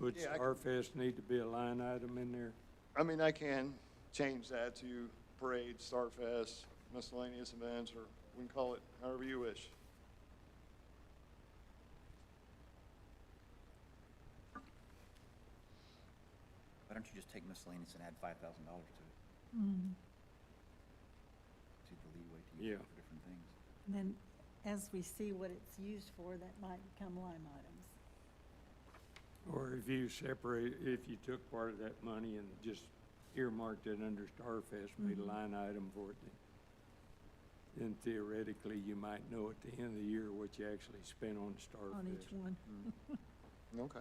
Would Yeah, I Starfest need to be a line item in there? I mean, I can change that to parade, Starfest, miscellaneous events, or we can call it however you wish. Why don't you just take miscellaneous and add $5,000 to it? Mm. See the leeway to Yeah. use it for different things. And then, as we see what it's used for, that might become line items. Or if you separate, if you took part of that money and just earmarked it under Starfest, made a line item for it, then theoretically, you might know at the end of the year what you actually spent on Starfest. On each one. Okay.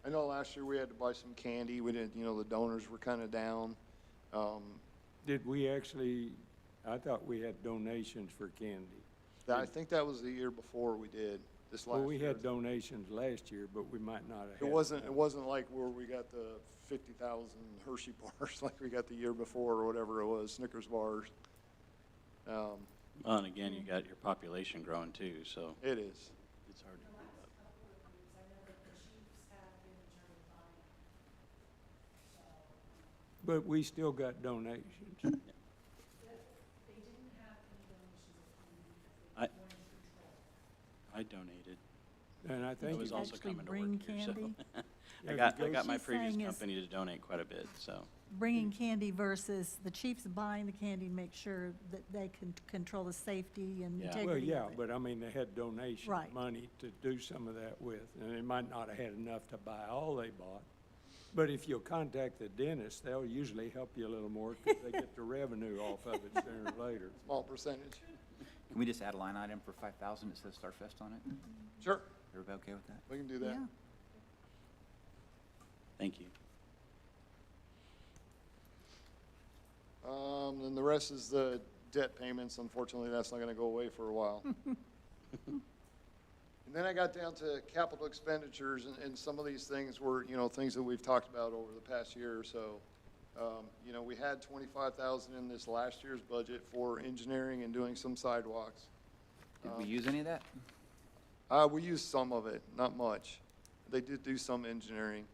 I know last year we had to buy some candy. We didn't, the donors were kind of down. Did we actually, I thought we had donations for candy. I think that was the year before we did, this last Well, year. we had donations last year, but we might not have. It wasn't like where we got the 50,000 Hershey bars like we got the year before or whatever it was, Snickers bars. Well, and again, you got your population growing too, so It is. it's hard to keep up. But we still got donations. I donated. And I I think, was it- also actually coming to bring work here, so. candy? I Yeah, got because- my She's previous saying is- company to donate quite a bit, so. Bringing candy versus the chiefs buying the candy to make sure that they can control the safety and Yeah. integrity well, of yeah, it. but I mean, they had donation Right. money to do some of that with, and they might not have had enough to buy all they bought. But if you'll contact the dentist, they'll usually help you a little more because they get the revenue off of it sooner or later. Small percentage. Can we just add a line item for 5,000 that says Starfest on it? Sure, Everybody okay with that? we can do that. Yeah. Thank you. Then the rest is the debt payments. Unfortunately, that's not gonna go away for a while. And then I got down to capital expenditures, and some of these things were, things that we've talked about over the past year or so. We had 25,000 in this last year's budget for engineering and doing some sidewalks. Did we use any of that? We used some of it, not much. They did do some engineering.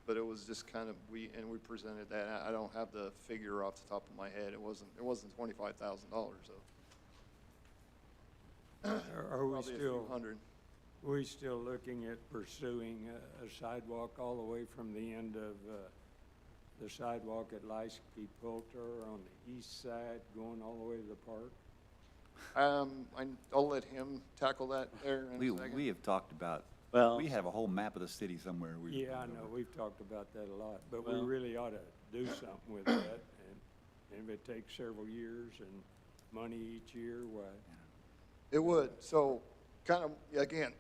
But it was just kind of, we presented that. I don't have the figure off the top of my head. It wasn't $25,000, so. Are we Probably a few still, hundred. we still looking at pursuing a sidewalk all the way from the end of the sidewalk at Leisky Poulter on the east side, going all the way to the park? I'll let him tackle that there in a second. We have talked about, Well, we have a whole map of the city somewhere. Yeah, I know, we've talked about that a lot, but we Well- really ought to do something with that. And if it takes several years and money each year, why? It would. So kind of, again,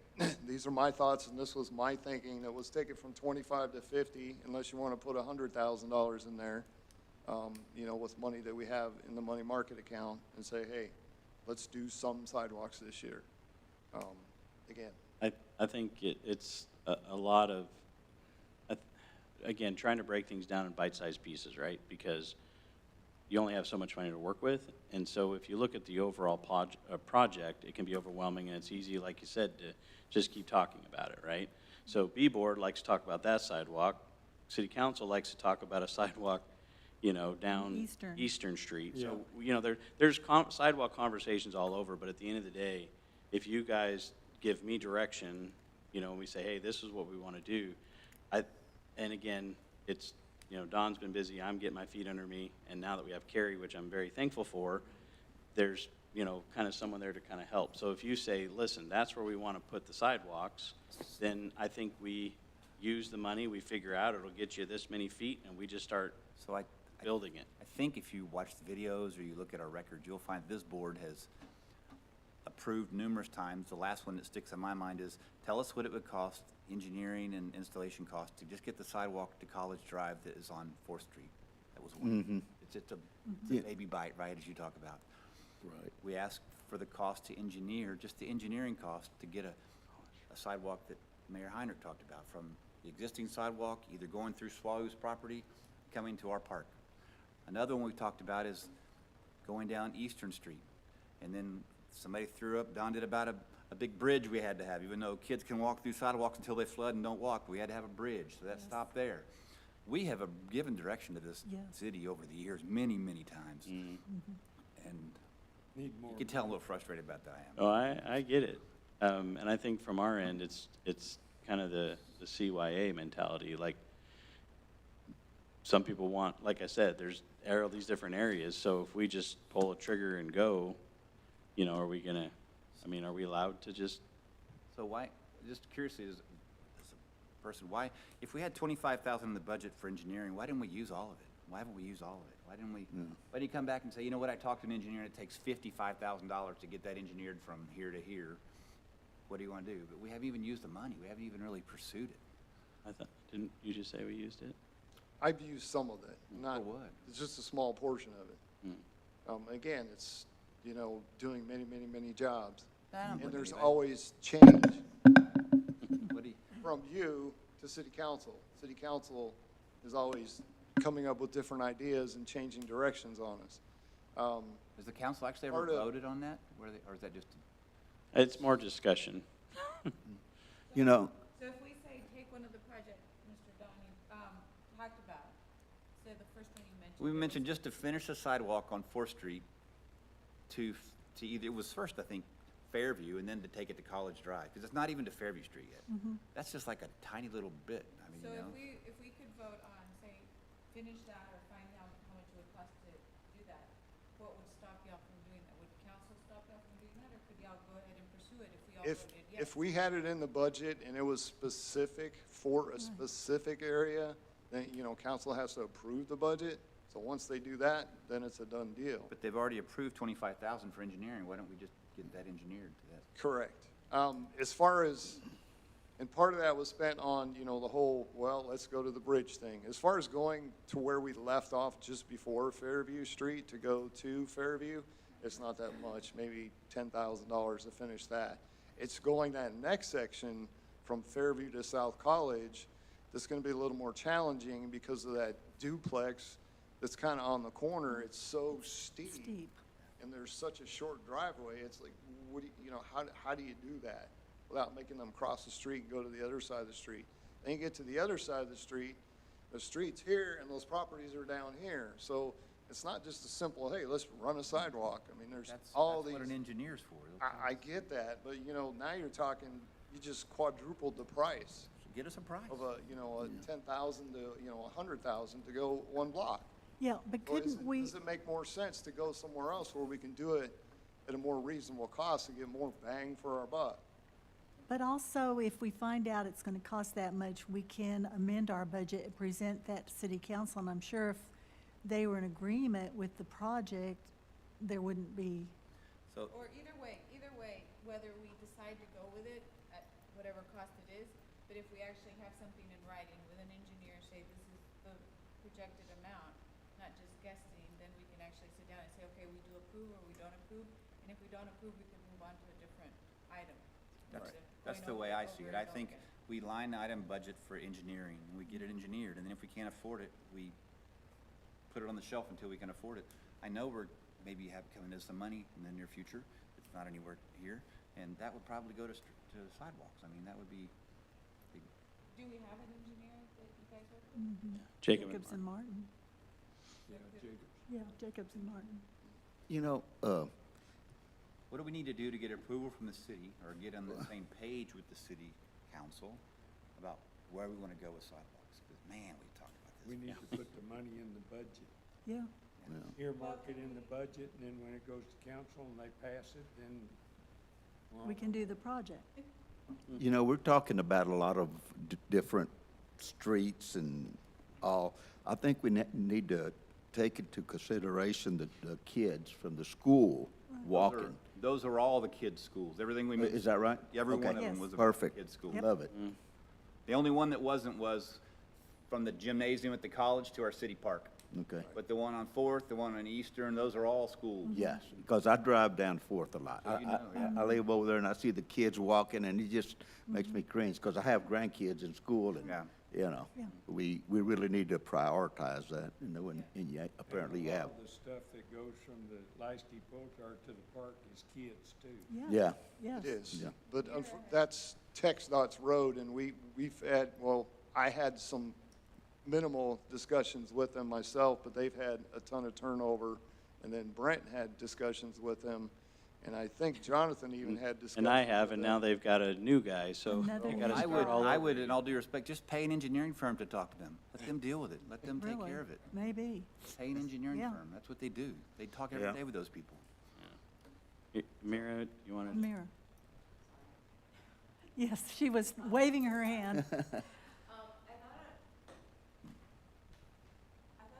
these are my thoughts, and this was my thinking, that was take it from 25 to 50, unless you want to put $100,000 in there, with money that we have in the money market account, and say, hey, let's do some sidewalks this year. Again, I think it's a lot of, again, trying to break things down in bite-sized pieces, right? Because you only have so much money to work with, and so if you look at the overall project, it can be overwhelming, and it's easy, like you said, to just keep talking about it, right? So B-Board likes to talk about that sidewalk. City Council likes to talk about a sidewalk, down Eastern Street. So, there's sidewalk conversations all over, but at the end of the day, if you guys give me direction, and we say, hey, this is what we want to do, and again, it's, Don's been busy, I'm getting my feet under me, and now that we have Carrie, which I'm very thankful for, there's, kind of someone there to kind of help. So if you say, listen, that's where we want to put the sidewalks, then I think we use the money, we figure out it'll get you this many feet, and we just start So I building it. think if you watch the videos or you look at our records, you'll find this board has approved numerous times. The last one that sticks in my mind is, tell us what it would cost, engineering and installation cost, to just get the sidewalk to College Drive that is on 4th Street. That was one. It's just a baby bite, right, as you talk about. Right. We asked for the cost to engineer, just the engineering cost, to get a sidewalk that Mayor Heinrich talked about, from the existing sidewalk, either going through Swallow's property, coming to our park. Another one we talked about is going down Eastern Street. And then somebody threw up, Don did about a big bridge we had to have, even though kids can walk through sidewalks until they flood and don't walk, we had to have a bridge, so that Yes. stopped there. We have given direction to this Yes. city over the years, many, many times. Mm-hmm. And Need more. you can tell I'm a little frustrated about that I am. Oh, I get it. And I think from our end, it's kind of the CYA mentality. Like, some people want, like I said, there's all these different areas. So if we just pull a trigger and go, you know, are we allowed to just, So why, just curiously, as a person, why, if we had 25,000 in the budget for engineering, why didn't we use all of it? Why haven't we used all of it? Why didn't we, why did you come back and say, you know what, I talked to an engineer, and it takes $55,000 to get that engineered from here to here. What do you want to do? But we haven't even used the money. We haven't even really pursued it. I thought, didn't you just say we used it? I've used some of it, not, For what? it's just a small portion of it. Hmm. Again, it's, you know, doing many, many, many jobs. I don't And believe there's it. always change What do you, from you to city council. City council is always coming up with different ideas and changing directions on us. has the council actually ever Part of- voted on that? Or is that just, It's more discussion. You know, So if we say, take one of the projects Mr. Donnie, talked about, say the first one you mentioned. we there mentioned was- just to finish a sidewalk on 4th Street to either, it was first, I think, Fairview, and then to take it to College Drive, because it's not even to Fairview Street yet. That's just like a tiny little bit, I mean, So you know? if we could vote on, say, finish that or find out how much it would cost to do that, what would stop y'all from doing that? Would council stop y'all from doing that, or could y'all go ahead and pursue it if we all If, voted yes? if we had it in the budget and it was specific for a specific area, then, you know, council has to approve the budget. So once they do that, then it's a done deal. But they've already approved 25,000 for engineering, why don't we just get that engineered to that? Correct. As far as, and part of that was spent on, you know, the whole, well, let's go to the bridge thing. As far as going to where we left off just before Fairview Street to go to Fairview, it's not that much, maybe $10,000 to finish that. It's going that next section from Fairview to South College that's gonna be a little more challenging because of that duplex that's kind of on the corner. It's so Steep. and there's such a short driveway, it's like, what do you know, how do you do that without making them cross the street and go to the other side of the street? Then you get to the other side of the street's here, and those properties are down here. So it's not just a simple, hey, let's run a sidewalk. I mean, there's That's all what an these, engineer's for. I get that, but, you know, now you're talking, you just quadrupled the price Get us a price. of a 10,000 to, 100,000 to go one block. Yeah, but Well, couldn't we, does it make more sense to go somewhere else where we can do it at a more reasonable cost and get more bang for our buck? but also if we find out it's gonna cost that much, we can amend our budget and present that to city council. And I'm sure if they were in agreement with the project, there wouldn't be, So, Or either way, whether we decide to go with it at whatever cost it is, but if we actually have something in writing with an engineer, say this is the projected amount, not just guessing, then we can actually sit down and say, okay, we do approve or we don't approve, and if we don't approve, we can move on to a different item. instead of that's going the way over I it see over it. I and think over. we line item budget for engineering, and we get it engineered, and then if we can't afford it, we put it on the shelf until we can afford it. I know we're maybe have coming to some money in the near future, it's not anywhere here, and that would probably go to sidewalks. I mean, that would be, Do we have an engineer that you guys work with? Jacob and Jacobs and Martin. Yeah, Jacobs. Yeah, Jacobs and Martin. you know, what do we need to do to get approval from the city, or get on the same page with the city council about where we want to go with sidewalks? Because, man, we talked about We this. need to put the money in the budget. Yeah, Earmark it in the budget, and then when it goes to council and they pass it, then. we can do the project. you know, we're talking about a lot of different streets and all. I think we need to take into consideration the kids from the school walking. Those are all the kids' schools, everything we mentioned. Is that right? Every Okay. one of them Yes. was a Perfect. kid's school. Yep. Love it. The only one that wasn't was from the gymnasium at the college to our city park. Okay. But the one on Fourth, the one on Eastern, those are all schools. Yes, because I drive down Fourth a lot. So you know, yeah. I live over there and I see the kids walking and it just makes me cringe because I have grandkids in school and Yeah. you know. Yeah. We really need to prioritize that, and yet apparently you have. A lot of the stuff that goes from the Leisty Pulchart to the park is kids too. Yeah, Yes. It is, Yeah. but that's TxDOT's road, and we've had, well, I had some minimal discussions with them myself, but they've had a ton of turnover, and then Brent had discussions with them, and I think Jonathan even had discussions. And I have, with and them. now they've got a new guy, so Another they gotta one. start all over. I would, in all due respect, just pay an engineering firm to talk to them. Let them deal with it. Let them take Really, care of it. maybe. Pay an engineering Yeah. firm. That's what they do. They talk every Yeah. day with those people. Mira, you wanna? Mira. Yes, she was waving her hand. I thought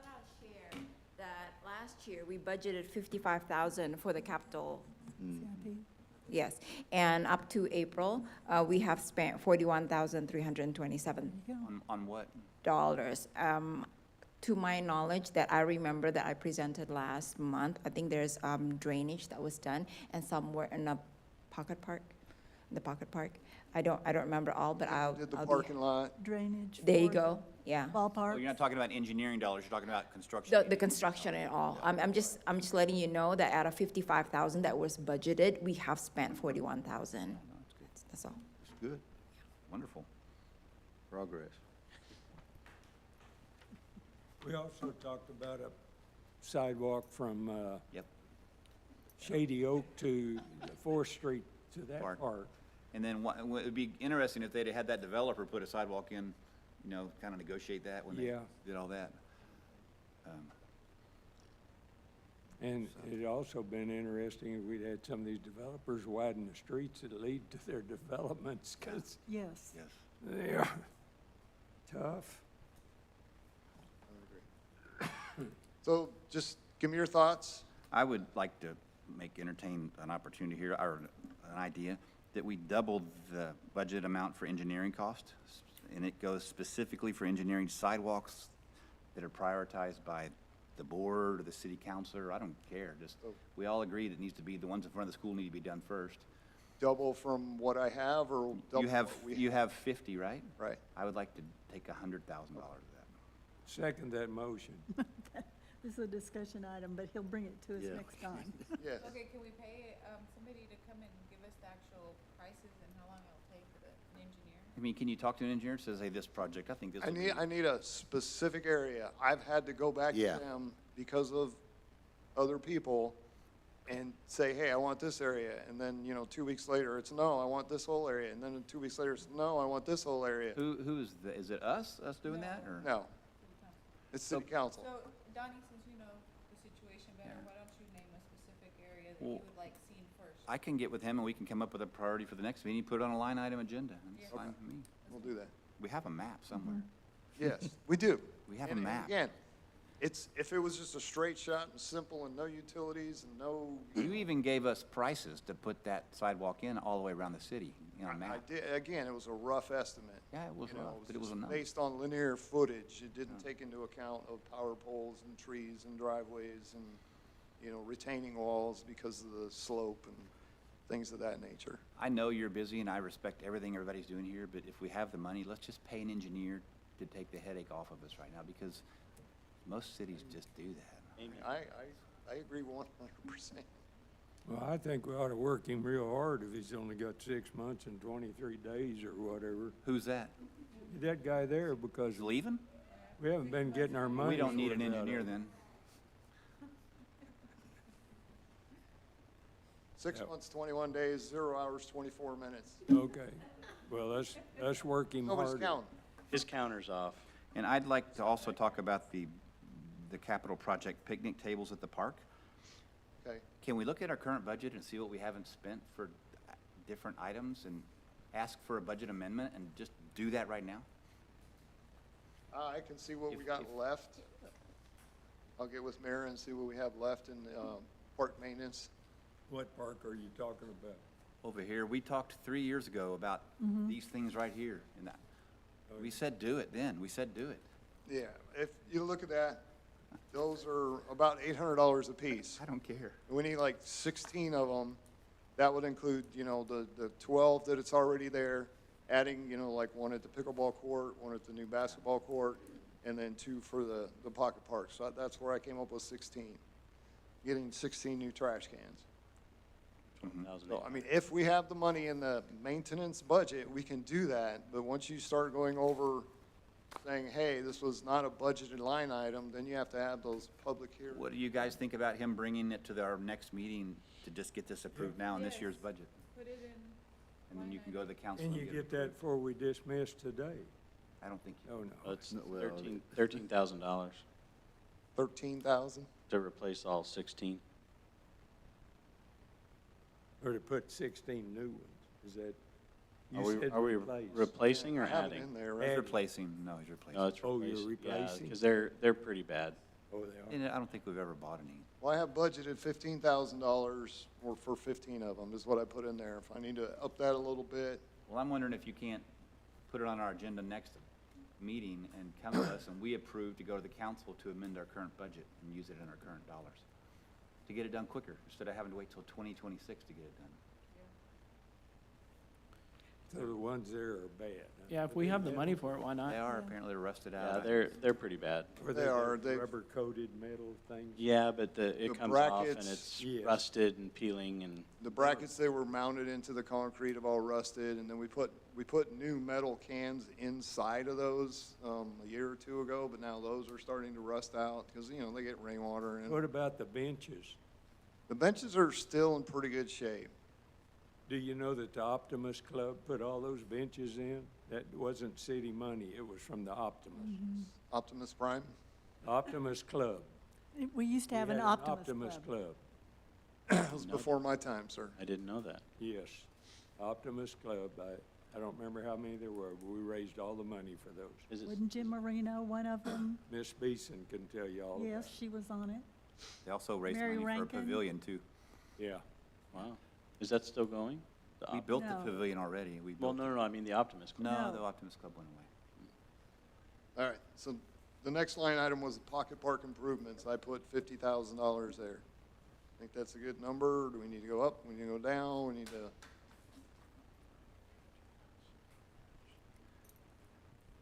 I'd share that last year, we budgeted 55,000 for the capital. CIP. Yes, and up to April, we have spent $41,327. There you go. On what? To my knowledge, that I remember that I presented last month, I think there's drainage that was done, and somewhere in the pocket park. I don't remember all, but I'll Did the I'll be- parking lot, Drainage. There you for go, yeah. Oh, Ballpark. you're not talking about engineering dollars, you're talking about construction. The construction and all. I'm just letting you know that out of 55,000 that was budgeted, we have spent 41,000. That's all. it's good, Wonderful. progress. We also talked about a sidewalk from, Yep. Shady Oak to the Fourth Street to that Park. park. And then it'd be interesting if they'd had that developer put a sidewalk in, you know, kind of negotiate that when they Yeah. did all that. And it'd also been interesting if we'd had some of these developers widen the streets that lead to their developments, because Yes. Yes. they are tough. so just give me your thoughts. I would like to entertain an opportunity here, or an idea, that we double the budget amount for engineering cost, and it goes specifically for engineering sidewalks that are prioritized by the board or the city councilor, I don't care, just, we all agree that needs to be, the ones in front of the school need to be done first. Double from what I have, or double what we You have 50, right? Right. I would like to take $100,000 of that. Second that motion. This is a discussion item, but he'll bring it to us Yeah. next time. Yes. Okay, can we pay, somebody to come in and give us the actual prices and how long it'll take for an engineer? I mean, can you talk to an engineer that says, hey, this project, I think this I would be. need a specific area. I've had to go back to Yeah. them because of other people and say, hey, I want this area. And then, 2 weeks later, it's no, I want this whole area. And then 2 weeks later, it's no, I want this whole area. Who is it us doing that, or? No, it's city council. So, Donnie, since you know the situation better, why don't you name a specific area that you Well- would like seen first? I can get with him and we can come up with a priority for the next meeting, put it on a line item agenda. It's Yeah. fine with me. We'll do that. We have a map somewhere. Yes, we do. We have a And map. Again, if it was just a straight shot and simple and no utilities and no. You even gave us prices to put that sidewalk in all the way around the city, on a I map. did, again, it was a rough estimate. Yeah, it was You know, rough, but it was just enough. based on linear footage. It didn't take into account of power poles and trees and driveways and, retaining walls because of the slope and things of that nature. I know you're busy and I respect everything everybody's doing here, but if we have the money, let's just pay an engineer to take the headache off of us right now, because most cities just do that. I agree 100%. Well, I think we ought to work him real hard if he's only got 6 months and 23 days or whatever. Who's that? That guy there, because Is leaving? we haven't been getting our money. We don't need an out of engineer it. then. 6 months, 21 days, 0 hours, 24 minutes. Okay, well, let's work him Nobody's harder. counting. His counter's off. And I'd like to also talk about the capital project picnic tables at the park. Okay. Can we look at our current budget and see what we haven't spent for different items and ask for a budget amendment and just do that right now? I can see what we If- got if- left. I'll get with Mara and see what we have left in park maintenance. What park are you talking about? Over here, we talked 3 years ago about these things right here, and that, we said do it then, we said do it. Yeah, if you look at that, those are about $800 a piece. I don't care. We need like 16 of them. That would include, the 12 that it's already there, adding, you know, like one at the pickleball court, one at the new basketball court, and then 2 for the pocket park. So that's where I came up with 16, getting 16 new trash cans. So, I mean, if we have the money in the maintenance budget, we can do that, but once you start going over saying, hey, this was not a budgeted line item, then you have to have those public hearings. What do you guys think about him bringing it to our next meeting to just get this approved now in this year's budget? Put it in. And then you can go to the council And and you get it get that approved. before we dismiss today. I don't think you. Oh, no. It's Well, $13,000 13,000? to replace all 16. Or to put 16 new ones. Is that? you said Are we replace. replacing or I have it adding? in there, He's right? replacing, no, he's replacing. No, it's Oh, you're replacing. Yeah, replacing? because they're pretty bad. Oh, they are. And I don't think we've ever bought any. Well, I have budgeted $15,000 for 15 of them, is what I put in there. If I need to up that a little bit, Well, I'm wondering if you can't put it on our agenda next meeting and come to us and we approve to go to the council to amend our current budget and use it in our current dollars. To get it done quicker, instead of having to wait till 2026 to get it done. So the ones there are bad. huh? Yeah, if we have the money for it, why not? They are apparently rusted Yeah, out. they're pretty bad. Or They the are, they've- Rubber-coated metal things? Yeah, but it The comes off and brackets- it's Yes. rusted and peeling and, the brackets they were mounted into the concrete have all rusted, and then we put new metal cans inside of those, a year or 2 ago, but now those are starting to rust out, because, you know, they get rainwater in. What about the benches? The benches are still in pretty good shape. Do you know that the Optimus Club put all those benches in? That wasn't city money, it was from the Optimus. Optimus Prime? Optimus Club. We used to have We an had Optimus Club. Club, That was before my time, sir. I didn't know that. yes. Optimus Club, I don't remember how many there were, but we raised all the money for those. Is it, Wasn't Jim Marino one of them? Miss Beeson can tell you all about it. Yes, she was on it. They also raised Mary money for a Rankin? pavilion too. Yeah. wow. Is that still going? The We Op- built the No. pavilion already. We Well, built no, I mean the Optimus Club. No, No. the Optimus Club went away. All right, so the next line item was pocket park improvements. I put $50,000 there. Think that's a good number? Do we need to go up? We need to go down? We need to,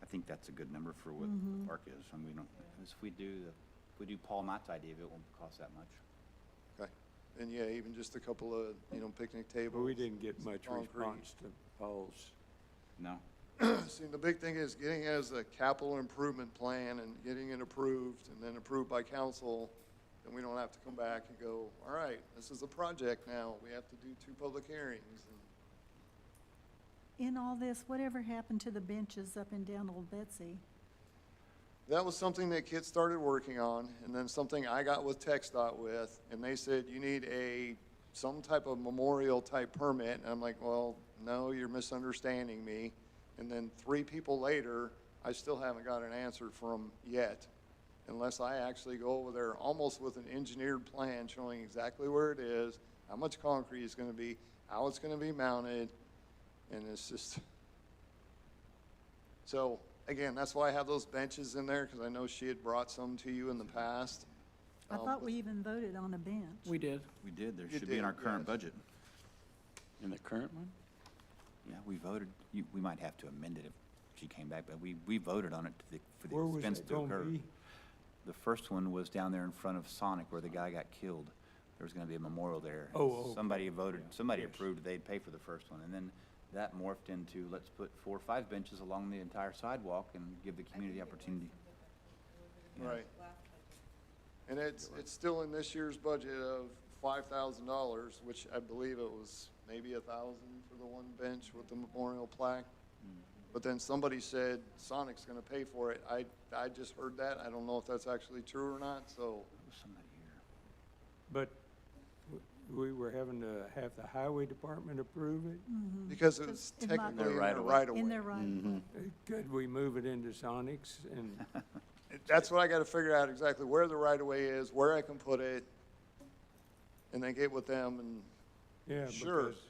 I think that's a good number for what the park is. I mean, if we do Paul Knott's idea of it, won't cost that much. okay. And yeah, even just a couple of, you know, picnic tables. But we didn't get much concrete. response to Paul's. No? See, the big thing is getting it as a capital improvement plan and getting it approved and then approved by council. Then we don't have to come back and go, all right, this is a project now. We have to do 2 public hearings. And In all this, whatever happened to the benches up and down Old Betsy? that was something that Kit started working on, and then something I got with TxDOT with, and they said, you need some type of memorial type permit. And I'm like, well, no, you're misunderstanding me. And then 3 people later, I still haven't got an answer from yet, unless I actually go over there almost with an engineered plan showing exactly where it is, how much concrete is gonna be, how it's gonna be mounted, and it's just, so, again, that's why I have those benches in there, because I know she had brought some to you in the past. I thought we even voted on a bench. We did. We did. There You should be in our did, current yes. budget. In the current one? Yeah, we voted. We might have to amend it if she came back, but we voted on it for Where the was expense that to gonna occur. be? The first one was down there in front of Sonic where the guy got killed. There was gonna be a memorial there. Oh, okay. Somebody voted, Yeah, somebody yes. approved they'd pay for the first one. And then that morphed into, let's put 4 or 5 benches along the entire sidewalk and give the community the opportunity. Yeah. Right. And it's still in this year's budget of $5,000, which I believe it was maybe 1,000 for the one bench with the memorial plaque. But then somebody said Sonic's gonna pay for it. I just heard that. I don't know if that's actually true or not, so. There was somebody here. But we were having to have the highway department approve it? Because it was It might be- technically in Right their away. right of way. In their right of way. Could we move it into Sonic's and, That's what I gotta figure out exactly where the right of way is, where I can put it, and then get with them and, yeah, Sure. because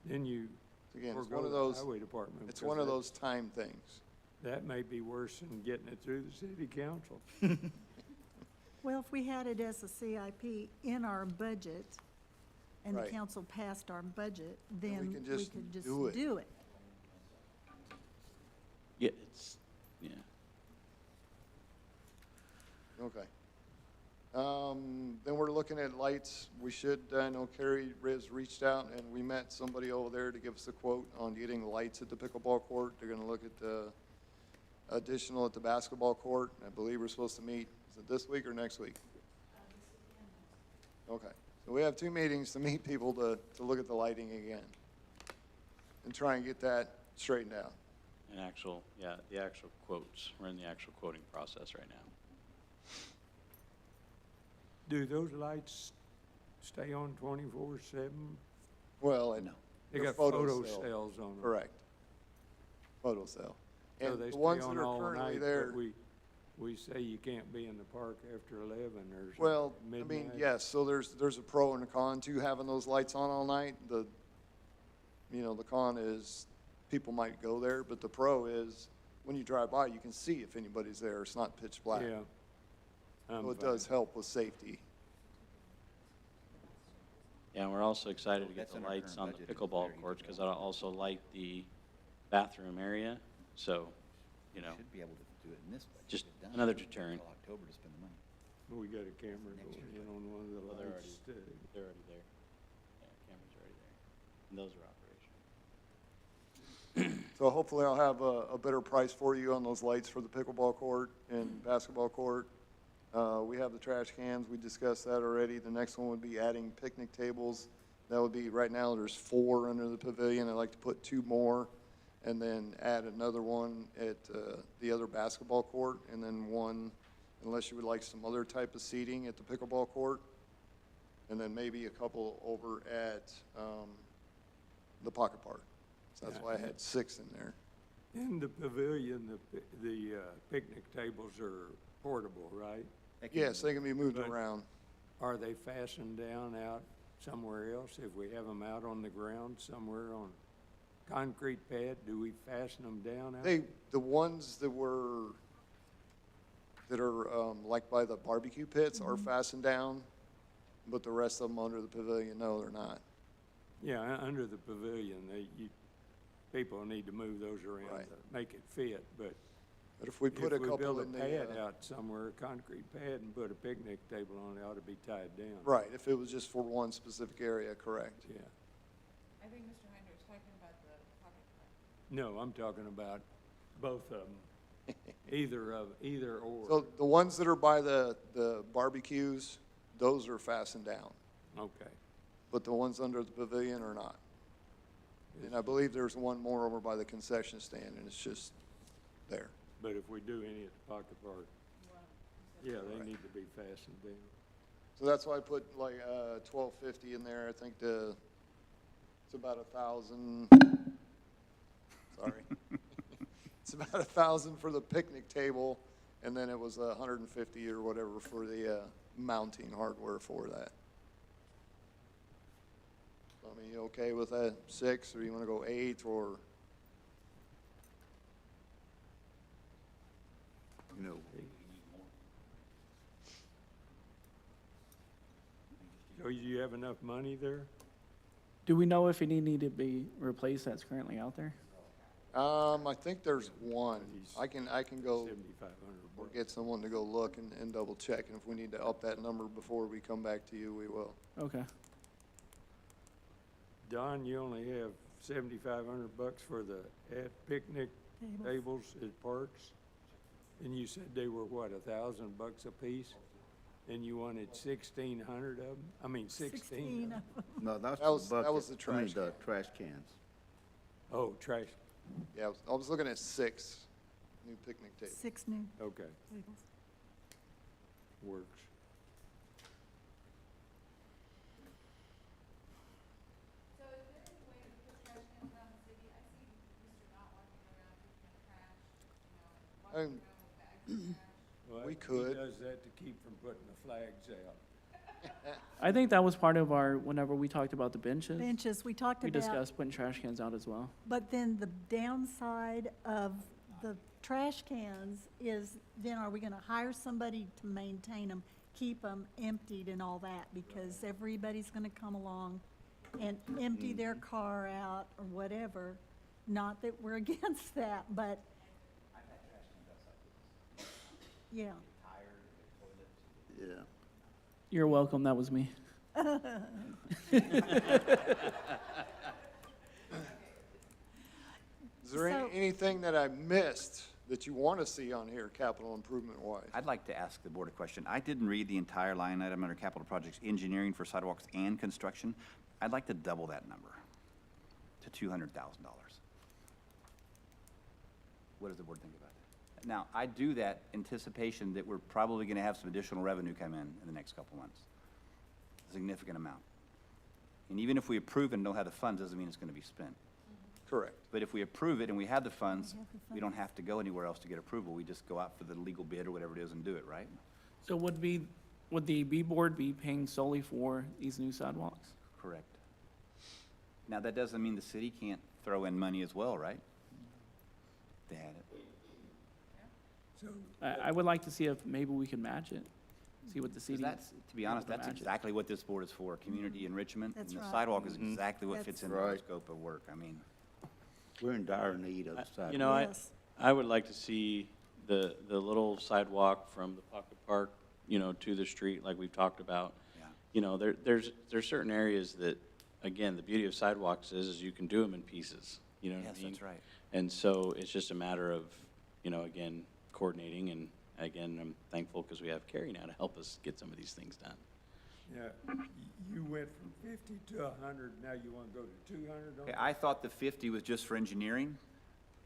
then you again, it's forego one of the those, highway department. it's because one of that- those time things. That may be worse than getting it through the city council. Well, if we had it as a CIP in our budget, and the Right. council passed our budget, Then then we can we just could just do it. do it. Yeah, yeah. Okay. Then we're looking at lights. We should, I know Carrie Riz reached out and we met somebody over there to give us a quote on getting lights at the pickleball court. They're gonna look at the additional at the basketball court. I believe we're supposed to meet, is it this week or next week? Okay, so we have 2 meetings to meet people to look at the lighting again and try and get that straightened out. And actual, yeah, the actual quotes, we're in the actual quoting process right now. Do those lights stay on 24/7? Well, and They they're got photo cell. cells on them. Correct. Photo cell. So And they the stay ones on that are all currently night, there, but we say you can't be in the park after 11 or something, well, I mean, midnight? yes, so there's a pro and a con to having those lights on all night. The con is people might go there, but the pro is when you drive by, you can see if anybody's there. It's not pitch black. Yeah. I'm So it fine. does help with safety. Yeah, and we're also excited to get That's the in our lights on current the budget, pickleball very courts, good. because that'll also light the bathroom area, so, you know, Should be able to do it in this budget. just Get it done. another Don't wait deterrent. till October to spend the money. We got a camera Next going year. in on one of the Well, they're lights. they're already there. Yeah, camera's already there. And those are operational. So hopefully I'll have a better price for you on those lights for the pickleball court and basketball court. We have the trash cans. We discussed that already. The next one would be adding picnic tables. That would be, right now, there's 4 under the pavilion. I'd like to put 2 more and then add another one at the other basketball court, and then one, unless you would like some other type of seating at the pickleball court, and then maybe a couple over at the pocket park. So that's why I had 6 in there. In the pavilion, the picnic tables are portable, right? Yes, they can be moved But- around. Are they fastened down out somewhere else? If we have them out on the ground somewhere on concrete pad, do we fasten them down out? The ones that are like by the barbecue pits are fastened down, but the rest of them under the pavilion, no, they're not. Yeah, under the pavilion, people need to move those around Right. to make it fit, but But if we put a couple build in a pad the, out somewhere, a concrete pad, and put a picnic table on it, it ought to be tied down. right, if it was just for one specific area, correct. Yeah. I think Mr. Hinder's talking about the pocket park. No, I'm talking about both of them. Either or. So the ones that are by the barbecues, those are fastened down, Okay. but the ones under the pavilion are not. And I believe there's one more over by the concession stand, and it's just there. But if we do any at the pocket park, yeah, they need to be fastened down. So that's why I put like $1,250 in there. I think it's about 1,000. Sorry, it's about 1,000 for the picnic table, and then it was 150 or whatever for the mounting hardware for that. I mean, you okay with that 6, or you want to go 8, or? You know, So you have enough money there? Do we know if any need to be replaced that's currently out there? I think there's one. I can go 7,500 or bucks. get someone to go look and double check, and if we need to up that number before we come back to you, we will. Okay. Don, you only have 7,500 bucks for the picnic tables at parks? And you said they were what, 1,000 bucks a piece? And you wanted 1,600 of them? I mean, 16 of 16 them? of them. no, that's That was- the that bucket. was the trash the trash cans. Oh, trash, Yeah, I was looking at 6 new picnic tables. 6 new okay, tables. works. So is there any way to put trash cans around the city? I see Mr. Knott walking around picking up trash, walking around with bags of trash. Well, We He could. does that to keep from putting the flags out. I think that was part of whenever we talked about the benches, Benches, we talked we about, discussed putting trash cans out as well. but then the downside of the trash cans is, then are we gonna hire somebody to maintain them, keep them emptied and all that? Because everybody's gonna come along and empty their car out or whatever. Not that we're against that, but, yeah. Yeah. You're welcome, that was me. Is there So- anything that I missed that you want to see on here, capital improvement wise? I'd like to ask the board a question. I didn't read the entire line item under capital projects, engineering for sidewalks and construction. I'd like to double that number to $200,000. What does the board think about that? Now, I do that anticipation that we're probably going to have some additional revenue come in the next couple months. A significant amount. And even if we approve and don't have the funds, doesn't mean it's going to be spent. Correct. But if we approve it and we have the funds, have the we don't have to go anywhere else to get approval. We just go out for the legal bid or whatever it is and do it, right? So would the B board be paying solely for these new sidewalks? Correct. Now, that doesn't mean the city can't throw in money as well, right? They had it. I would like to see if maybe we could match it, see what the 'Cause city. that's, to be honest, able to that's match it. exactly what this board is for, community enrichment. That's And the right. sidewalk is exactly what fits into our Right. scope of work. I mean, We're in dire need of sidewalks. You know, Yes. I would like to see the little sidewalk from the pocket park, to the street like we've talked about. Yeah. There's certain areas that, again, the beauty of sidewalks is you can do them in pieces, you know what I yes, mean? that's right. And so it's just a matter of, again, coordinating, and again, I'm thankful because we have Carrie now to help us get some of these things done. Yeah, you went from 50 to 100, now you want to go to 200 on Okay, it? I thought the 50 was just for engineering,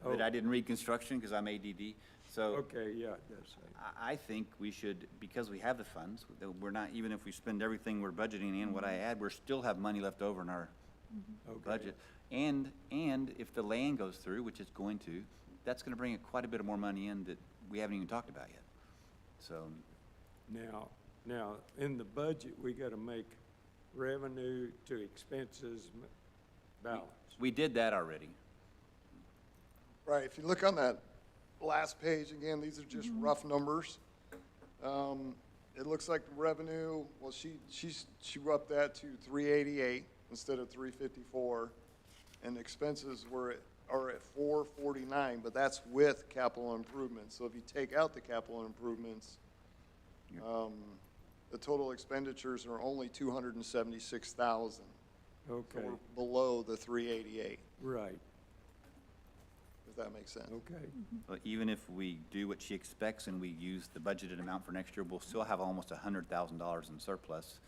but Oh. I didn't read construction because I'm ADD. So Okay, yeah, it does say. I think we should, because we have the funds, that we're not, even if we spend everything we're budgeting in, what I add, we're still have money left over in our Okay. budget. And if the land goes through, which it's going to, that's gonna bring quite a bit of more money in that we haven't even talked about yet. So, Now, in the budget, we got to make revenue to expenses balance. we did that already. Right, if you look on that last page, again, these are just rough numbers. It looks like the revenue, well, she upped that to 388 instead of 354. And expenses are at 449, but that's with capital improvements. So if you take out the capital improvements, the total expenditures are only 276,000. So Okay, we're below the 388, right, if that makes sense. okay. But even if we do what she expects and we use the budgeted amount for next year, we'll still have almost $100,000 in surplus.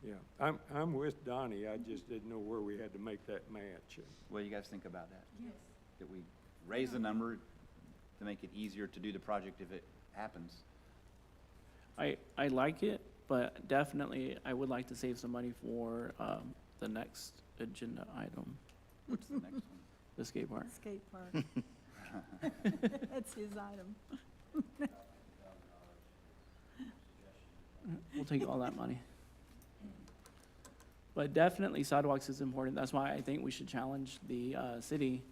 Yeah, I'm with Donnie, I just didn't know where we had to make that match. What do you guys think about that? Yes. That we raise the number to make it easier to do the project if it happens? I like it, but definitely I would like to save some money for the next agenda item, What's the next one? the skate park. Skate park. That's his item. We'll take all that money. But definitely sidewalks is important. That's why I think we should challenge the city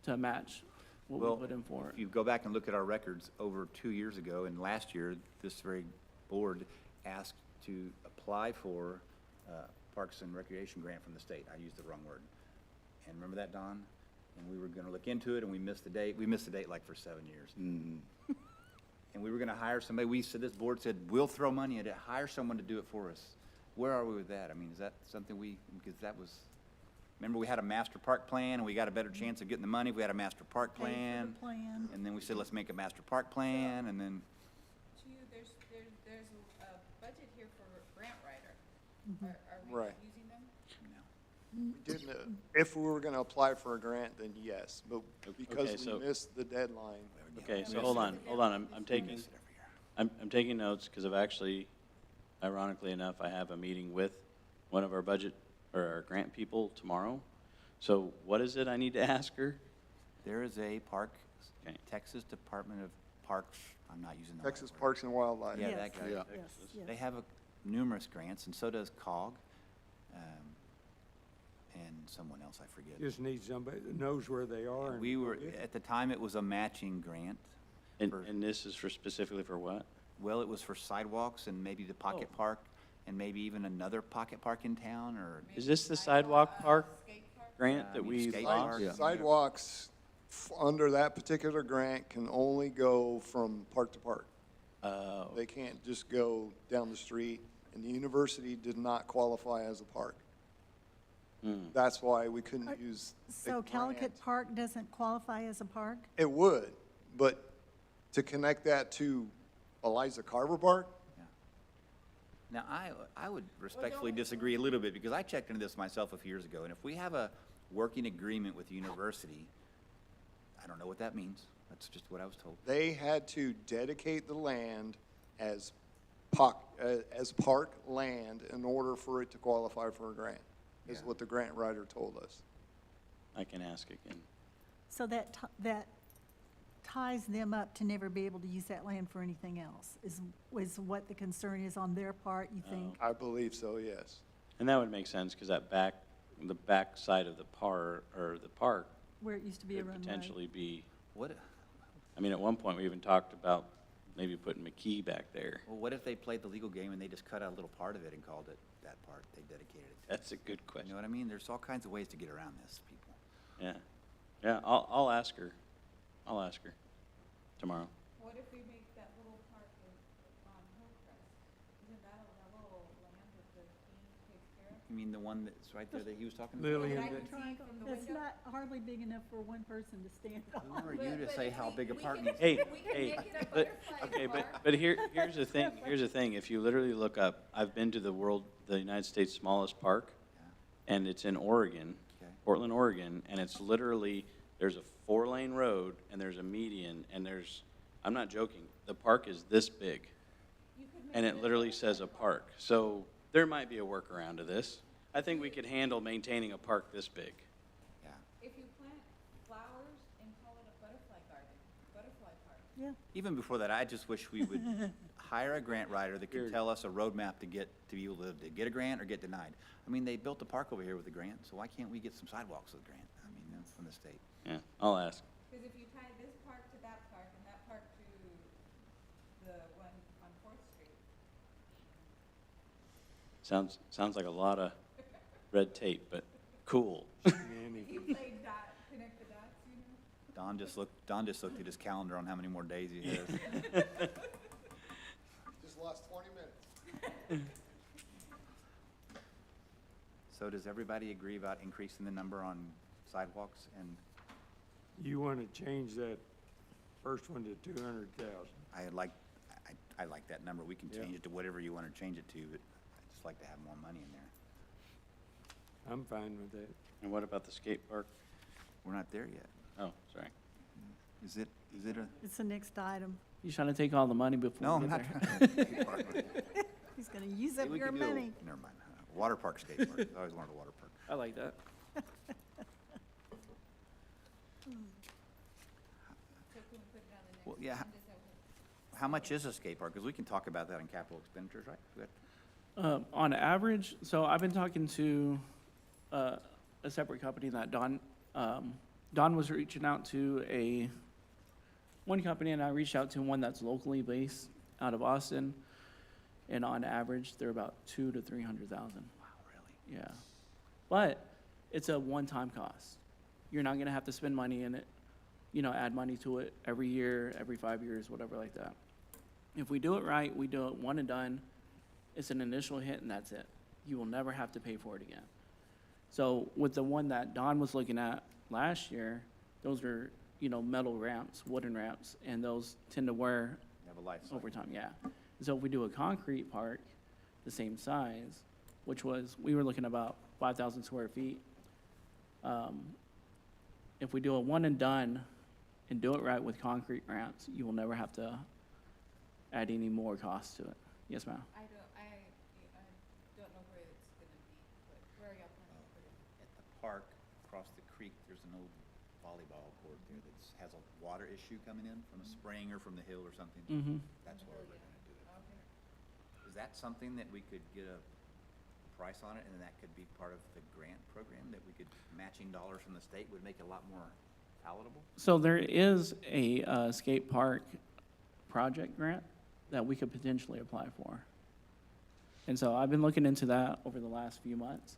to match what Well, we put in for If it. you go back and look at our records, over 2 years ago and last year, this very board asked to apply for Parks and Recreation grant from the state. I used the wrong word. And remember that, Don? And we were gonna look into it, and we missed the date. We missed the date like for 7 years. And we were gonna hire somebody. This board said, we'll throw money at it, hire someone to do it for us. Where are we with that? I mean, is that something because that was, remember, we had a master park plan, and we got a better chance of getting the money if we had a master park Pay for the plan. plan. And then we said, let's make a master park plan, and then, To you, there's a budget here for grant writer. Are we Right. not using them? We didn't, if we were going to apply for a grant, then yes, but Okay, because so- we missed the deadline. Okay, so hold on, I'm taking notes, because I've actually, ironically enough, I have a meeting with one of our budget, or our grant people tomorrow. So what is it I need to ask her? there is a park, Okay. Texas Department of Parks, I'm not using the right Texas word. Parks and Wildlife. Yeah, Yes, that guy. Yeah. Yes, yes. They have numerous grants, and so does COG, and someone else, I forget. Just need somebody that knows where they are. and We were, go get it. at the time, it was a matching grant. And, for- and this is for specifically for what? Well, it was for sidewalks and maybe the pocket Oh. park, and maybe even another pocket park in town, or? Is this the sidewalk park grant Yeah, I that mean, we skate lost? park. Yeah. Sidewalks under that particular grant can only go from park to park. Oh, They can't just go down the street, and the university did not qualify as a park. That's why we couldn't use the So grant. Calicut Park doesn't qualify as a park? It would, but to connect that to Eliza Carver Park, Now, I would respectfully disagree a little bit, because I checked into this myself a few years ago, and if we have a working agreement with the university, I don't know what that means. That's just what I was told. they had to dedicate the land as park land in order for it to qualify for a grant, is Yeah. what the grant writer told us. I can ask again. So that ties them up to never be able to use that land for anything else, is what the concern is on their part, you think? I believe so, yes. And that would make sense, because the back side of the park Where it used to be a could runway? potentially be, What, I mean, at one point, we even talked about maybe putting McKee back there. well, what if they played the legal game and they just cut out a little part of it and called it that part they dedicated it to? That's a good You know question. what I mean? There's all kinds of ways to get around this, people. Yeah. Yeah, I'll ask her. I'll ask her tomorrow. What if we make that little park on Hillcrest? Isn't that a level land that the Keene takes care of? You mean the one that's right there that he was talking about? Lillian, That I that- can see from the That's window? not hardly big enough for one person to stand on. Who are you to But say if how we- big a we park can- needs to Hey, We can hey, make it a but, butterfly okay, park. but here's the thing, if you literally look up, I've been to the United States smallest park, and it's in Oregon, Okay. Portland, Oregon, and it's literally, there's a 4-lane road, and there's a median, and I'm not joking, the park is this big, You could make and it a literally butterfly says a park, so there might be a workaround to this. I think we could handle maintaining a park this big. Yeah. If you plant flowers and call it a butterfly garden, butterfly park. Yeah, Even before that, I just wish we would hire a grant writer that could tell us a roadmap to be able to get a grant or get denied. I mean, they built a park over here with a grant, so why can't we get some sidewalks with a grant? I mean, that's from the state. Yeah, I'll ask. Because if you tie this park to that park and that park to the one on Fourth Street, Sounds like a lot of red tape, but cool. if you play connect the dots, you know? Don just looked at his calendar on how many more days he has. Just lost 20 minutes. So does everybody agree about increasing the number on sidewalks? And You want to change that first one to 200,000. I like that number. We can Yeah. change it to whatever you want to change it to, but I'd just like to have more money in there. I'm fine with that. And what about the skate park? We're not there yet. Oh, sorry. Is it a? it's the next item. You trying to take all the money before No, we I'm get not there? trying to. skate park. He's gonna use Maybe up we your could do a- money. Never mind. Water park skate park. I always wanted a water park. I like that. So can we put it on the next Well, yeah, agenda? Is that what- How much is a skate park? Because we can talk about that in capital expenditures, right? We got- On average, so I've been talking to a separate company that Don was reaching out to one company, and I reached out to one that's locally based out of Austin, and on average, they're about 200,000 to 300,000. Wow, really? Yeah, but it's a one-time cost. You're not gonna have to spend money in it, add money to it every year, every 5 years, whatever like that. If we do it right, we do it one and done. It's an initial hit and that's it. You will never have to pay for it again. So with the one that Don was looking at last year, those are, metal ramps, wooden ramps, and those tend to wear You have a life cycle. over time, yeah. So if we do a concrete park, the same size, we were looking about 5,000 square feet. If we do a one and done and do it right with concrete ramps, you will never have to add any more cost to it. Yes, ma'am? I don't know where it's gonna be, but where are y'all planning to put it? At the park across the creek, there's an old volleyball court there that has a water issue coming in from a spring or from the hill or something. Mm-hmm. That's where we're gonna do it. Okay. Is that something that we could get a price on it, and that could be part of the grant program, that we could, matching dollars from the state would make it a lot more palatable? So there is a skate park project grant that we could potentially apply for. And so I've been looking into that over the last few months,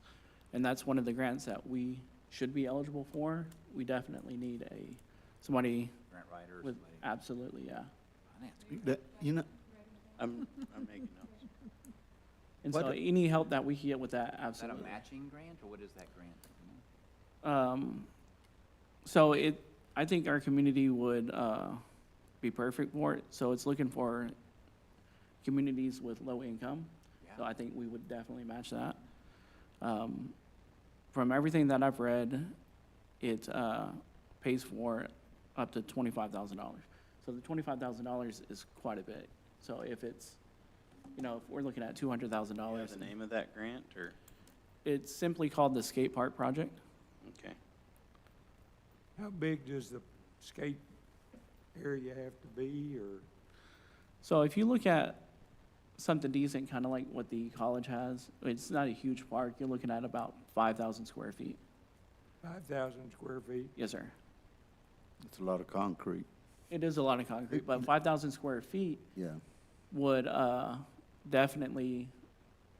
and that's one of the grants that we should be eligible for. We definitely need somebody Grant writer or with, somebody. absolutely, yeah. I think it's great. That- You know, I'm making notes. And What so a- any help that we can get with that, Is that a absolutely. matching grant, or what is that grant? You know? So I think our community would be perfect for it. So it's looking for communities with low income. So Yeah. I think we would definitely match that. From everything that I've read, it pays for up to $25,000. So the $25,000 is quite a bit. So if it's, if we're looking at $200,000. The name of that grant, or, It's simply called the Skate Park Project. okay. How big does the skate area have to be, or? So if you look at something decent, kind of like what the college has, it's not a huge park. You're looking at about 5,000 square feet. 5,000 square feet? Yes, sir. it's a lot of concrete, It is a lot of concrete, but 5,000 square feet yeah. would definitely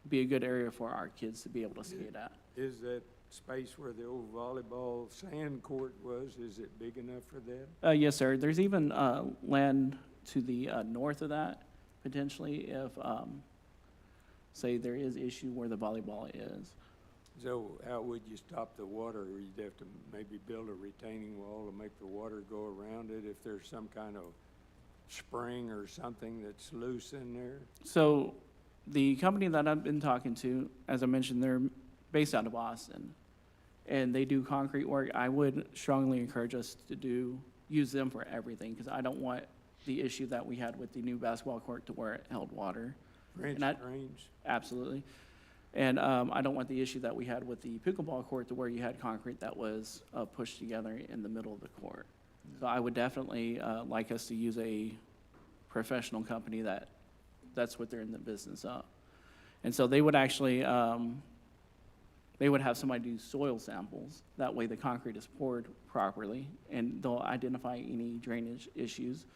be a good area for our kids to be able to skate at. Is that space where the old volleyball sand court was, is it big enough for that? Yes, sir. There's even land to the north of that, potentially, if, say, there is issue where the volleyball is. So how would you stop the water? You'd have to maybe build a retaining wall to make the water go around it if there's some kind of spring or something that's loose in there? So the company that I've been talking to, as I mentioned, they're based out of Boston, and they do concrete work. I would strongly encourage us to use them for everything, because I don't want the issue that we had with the new basketball court to where it held water. French And I- drains? Absolutely. And I don't want the issue that we had with the pickleball court to where you had concrete that was pushed together in the middle of the court. So I would definitely like us to use a professional company that's what they're in the business of. And so they would actually, they would have somebody do soil samples. That way the concrete is poured properly, and they'll identify any drainage issues,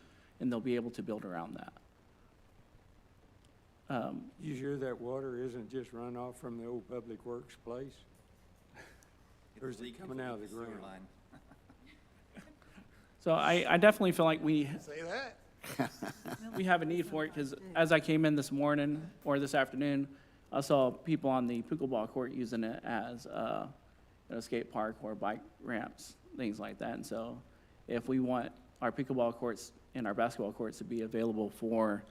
and they'll be able to build around that. You sure that water isn't just runoff from the old Public Works place? Or is it coming out of the Sewer ground? line. So I definitely feel like we Say that. have a need for it, because as I came in this morning, or this afternoon, I saw people on the pickleball court using it as a skate park or bike ramps, things like that. And so if we want our pickleball courts and our basketball courts to be available for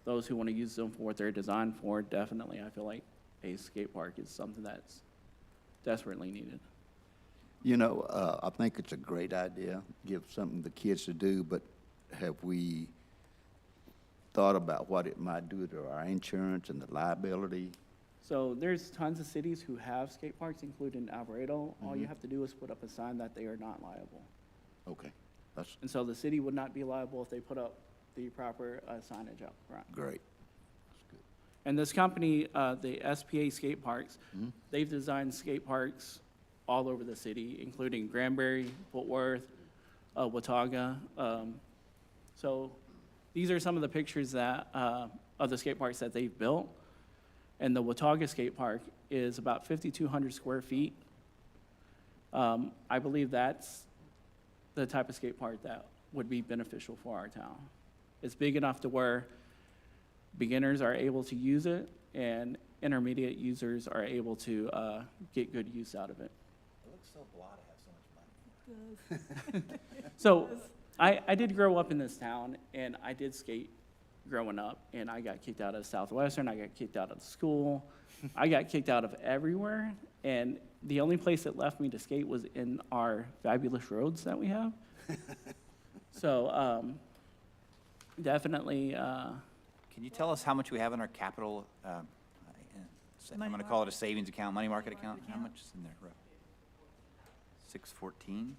those who want to use them for what they're designed for, definitely, I feel like a skate park is something that's desperately needed. I think it's a great idea, give something the kids to do, but have we thought about what it might do to our insurance and the liability? So there's tons of cities who have skate parks, including Alvarado. All you have to do is put up a sign that they are not liable. Okay, that's And so the city would not be liable if they put up the proper signage up front. great. And this company, the SPA Skate Parks, they've designed skate parks all over the city, including Granbury, Fort Worth, Watauga. So these are some of the pictures that, of the skate parks that they've built. And the Watauga Skate Park is about 5,200 square feet. I believe that's the type of skate park that would be beneficial for our town. It's big enough to where beginners are able to use it, and intermediate users are able to get good use out of it. It looks so blah to have so much money. So I did grow up in this town, and I did skate growing up, and I got kicked out of Southwestern, I got kicked out of school, I got kicked out of everywhere, and the only place that left me to skate was in our fabulous roads that we have. So definitely, Can you tell us how much we have in our capital, I'm Money gonna call it a market. savings account, money market Money account? market How account. much is in there? 614?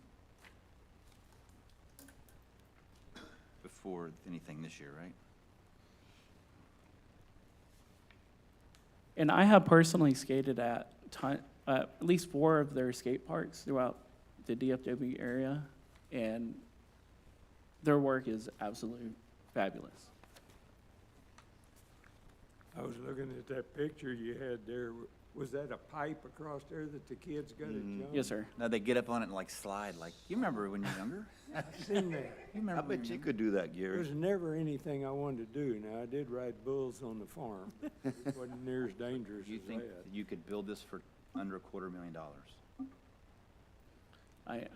Before anything this year, right? and I have personally skated at least 4 of their skate parks throughout the DFW area, and their work is absolutely fabulous. I was looking at that picture you had there. Was that a pipe across there that the kids got to jump? Yes, sir. Now they get up on it and like slide, like, you remember when you were younger? I've seen that. You I remember when bet you you were could do that, There Gary. was never anything I wanted to do. Now, I did ride bulls on the farm. It wasn't near as dangerous You as think that. that you could build this for under $250,000?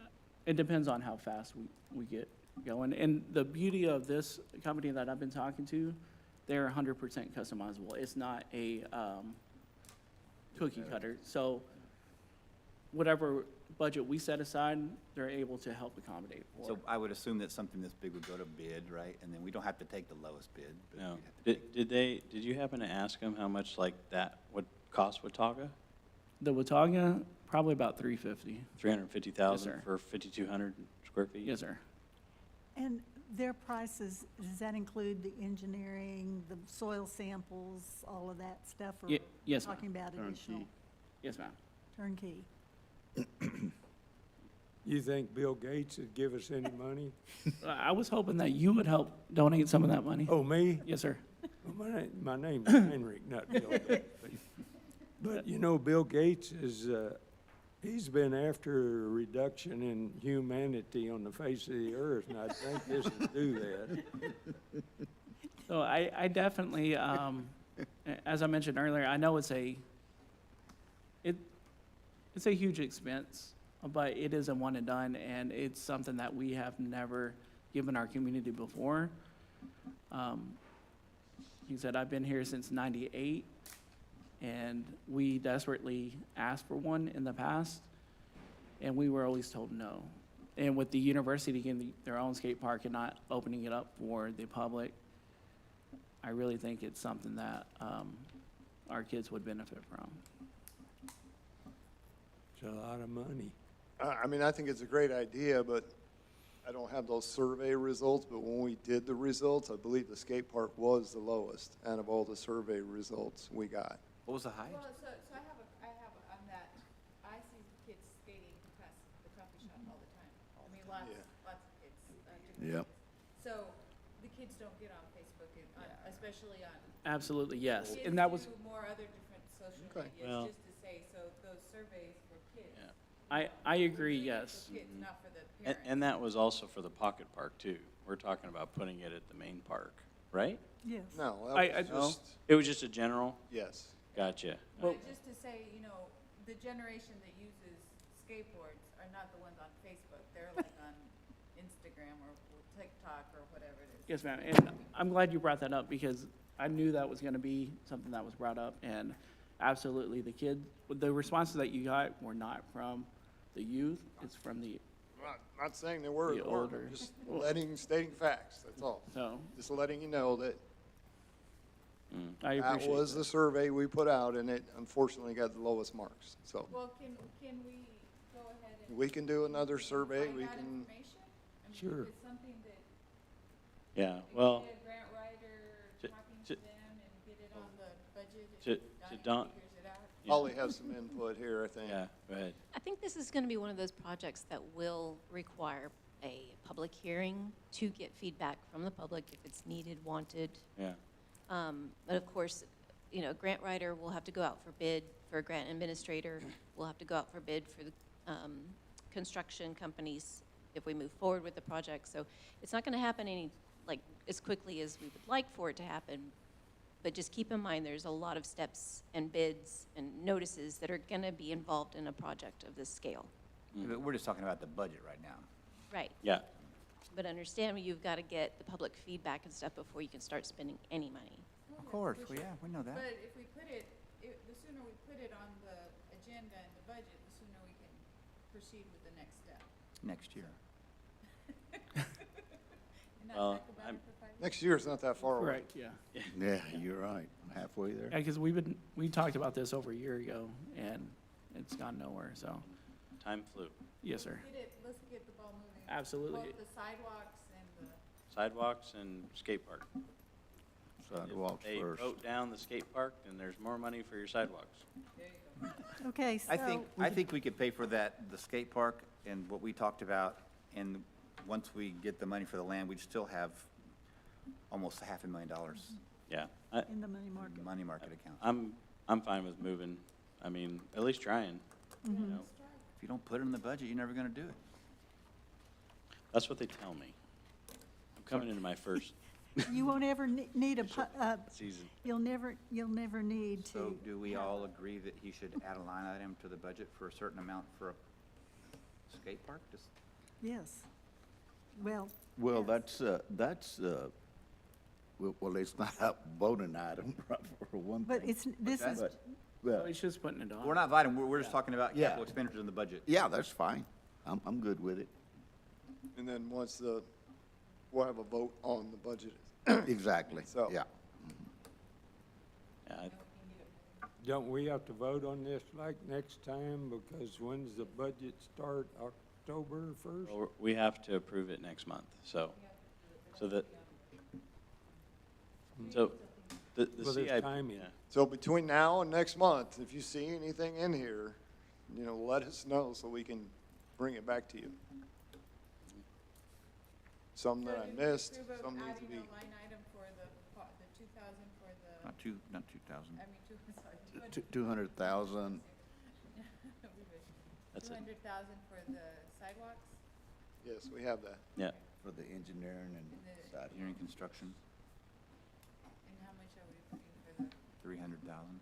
It depends on how fast we get going. And the beauty of this company that I've been talking to, they're 100% customizable. It's not a cookie cutter. So whatever budget we set aside, they're able to help accommodate for. So I would assume that something this big would go to bid, right? And then we don't have to take the lowest bid, but No. we'd have to take. Did you happen to ask them how much like that would cost Watauga? The Watauga, probably about 350. 350,000 sir. for 5,200 square feet? Yes, sir. And their prices, does that include the engineering, the soil samples, all of that stuff? Or Yes, ma'am. talking about additional Yes, ma'am. turnkey? You think Bill Gates would give us any money? I was hoping that you would help donate some of that money. Oh, me? Yes, sir. Well, my name's Henrik, not Bill Gates. But you know, Bill Gates is, he's been after a reduction in humanity on the face of the earth, and I think this will do that. So I definitely, as I mentioned earlier, I know it's a huge expense, but it is a one and done, and it's something that we have never given our community before. He said, I've been here since '98, and we desperately asked for one in the past, and we were always told no. And with the university getting their own skate park and not opening it up for the public, I really think it's something that our kids would benefit from. It's a lot of money. I mean, I think it's a great idea, but I don't have those survey results, but when we did the results, I believe the skate park was the lowest out of all the survey results we got. What was the height? Well, so I have on that, I see kids skating past the coffee shop all the time. I mean, lots of kids, different Yep. kids. So the kids don't get on Facebook, especially on. Absolutely, yes. Kids And that was, do more other different social Okay. Well- medias, just to say, so those surveys for kids. Yeah. I agree, yes. For kids, not for the And, parents. and that was also for the pocket park too. We're talking about putting it at the main park, right? Yes. No, I- that was just, It was just a general? yes. Gotcha. Well- Just to say, the generation that uses skateboards are not the ones on Facebook. They're like on Instagram or TikTok or whatever it is. Yes, ma'am. And I'm glad you brought that up because I knew that was going to be something that was brought up. And absolutely, the responses that you got were not from the youth. It's from the, Not saying they were, The or weren't. older- Just stating facts, that's all. so Just letting you know that I that appreciate was the survey we put out, and it unfortunately got the lowest marks. So Well, can we go ahead and? we can do another survey, find we that can, information? I mean, Sure. if it's something that, Yeah, we well, get a grant writer to- talking to- to them and get it on the budget. to- and to Donnie Don- figures it out. Holly has some input here, I think. yeah, go ahead. I think this is going to be one of those projects that will require a public hearing to get feedback from the public if it's needed, wanted. Yeah. But of course, a grant writer will have to go out for bid, for a grant administrator, will have to go out for bid for the construction companies if we move forward with the project. So it's not going to happen as quickly as we would like for it to happen. But just keep in mind, there's a lot of steps and bids and notices that are going to be involved in a project of this scale. But we're just talking about the budget right now. Right. Yeah, But understand, you've got to get the public feedback and stuff before you can start spending any money. Of course, well, yeah, we know that. But if we put it, the sooner we put it on the agenda and the budget, the sooner we can proceed with the next step. Next year. And not Well, talk about I'm- it for 5 years. Next year's not that far away. correct, yeah. Yeah, you're right. Halfway there. Yeah, because we talked about this over a year ago and it's gone nowhere. So, time flew. yes, sir. Let's get the ball moving. Absolutely. Both the sidewalks and the. Sidewalks and skate park. Sidewalks If they first. vote down the skate park, then there's more money for your sidewalks. There you go. Okay, so. I think we could pay for that, the skate park and what we talked about, and once we get the money for the land, we'd still have almost $500,000 Yeah, in the money market. Money market account. I'm fine with moving. I mean, at least trying, you know. If you don't put it in the budget, you're never gonna do it. That's what they tell me. I'm coming into my first You won't ever need season. you'll never need to. So do we all agree that he should add a line item to the budget for a certain amount for a skate park? Just Yes. Well, Well, yes. well, it's not a voting item for one But thing. this is, But, Well, well, he's just putting it on. We're not voting, we're just talking about Yeah. capital expenditures in the budget. yeah, that's fine. I'm good with it. And then once we'll have a vote on the budget. Exactly, So- yeah. Yeah, Don't we have to vote on this like next time, because when's the budget start, October 1st? well, we have to approve it next month, so the Well, there's CIP, timing. yeah. So between now and next month, if you see anything in here, let us know so we can bring it back to you. Some that I missed, Approve of some need to adding be, a line item for the 2,000 for the, Not 2,000. I mean, sorry, 200,000, That's it. 200,000 for the sidewalks? yes, we have that. Yeah, for the engineering and sidewalk. Engineering construction, And how much are we putting for the 300,000.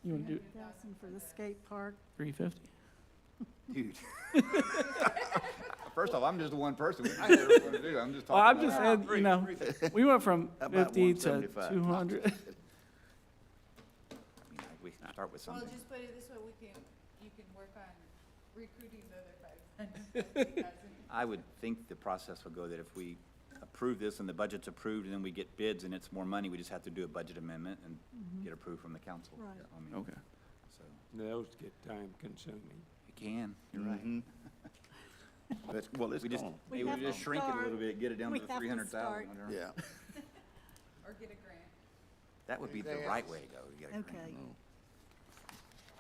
You want to do 100,000 for the skate park. 350? Dude. First off, I'm just one person. I never want to do it. I'm just Well, talking. I'm just about- saying, we went from How about 50 to 175? 200. I mean, we can start with Well, something. just put it this way, you can work on recruiting the other 500,000. I would think the process would go that if we approve this and the budget's approved and then we get bids and it's more money, we just have to do a budget amendment and get approved from the council. Right. I mean, Okay. So, Those get time consuming. you can, you're right. Mhm. Well, it's We just, gone, We maybe have we just to shrink it a start. little bit, get it down We to have to 300,000. start. yeah. Or get a grant. That would be the Anything right else? way to go, to get a grant. Okay.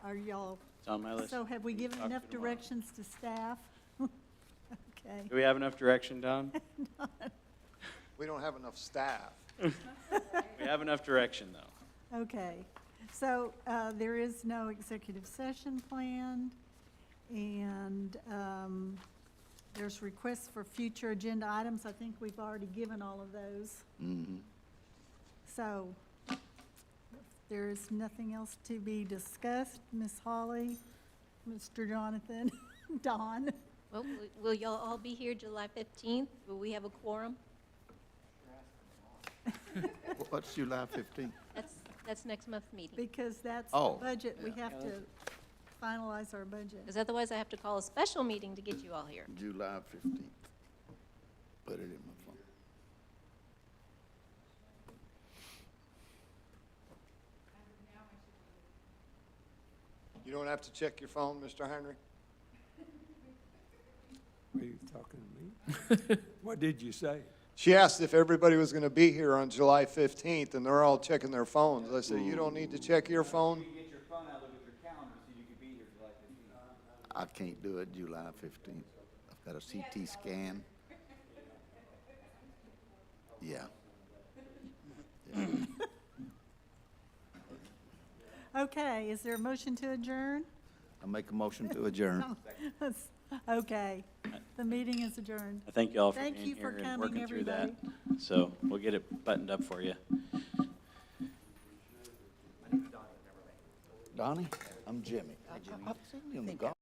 Are y'all, it's on my list. so have we given Talk to enough you tomorrow. directions to staff? Okay. Do we have enough direction, Don? We don't have enough staff. We have enough direction, though. Okay, so there is no executive session planned, and there's requests for future agenda items. I think we've already given all of those. Mhm. So if there is nothing else to be discussed, Ms. Hawley, Mr. Jonathan, Don, Well, will y'all all be here July 15th? Will we have a quorum? What's July 15th? That's next month's meeting. because that's the Oh, budget. We yeah. have to finalize our budget. Because otherwise I have to call a special meeting to get you all here. July 15th. Put it in my phone. You don't have to check your phone, Mr. Henry? Are you talking to me? What did you say? She asked if everybody was going to be here on July 15th, and they're all checking their phones. I said, you don't need to check your phone? Get your phone out, look at your calendar, see you could be here July 15th. I can't do it July 15th. I've got a CT scan. Yeah. Okay, is there a motion to adjourn? I make a motion to adjourn. Okay, the meeting is adjourned. I thank you all for Thank being you for here and coming, working through that. everybody. So we'll get it buttoned up for you. Donnie, I'm Jimmy. I've seen you in the golf.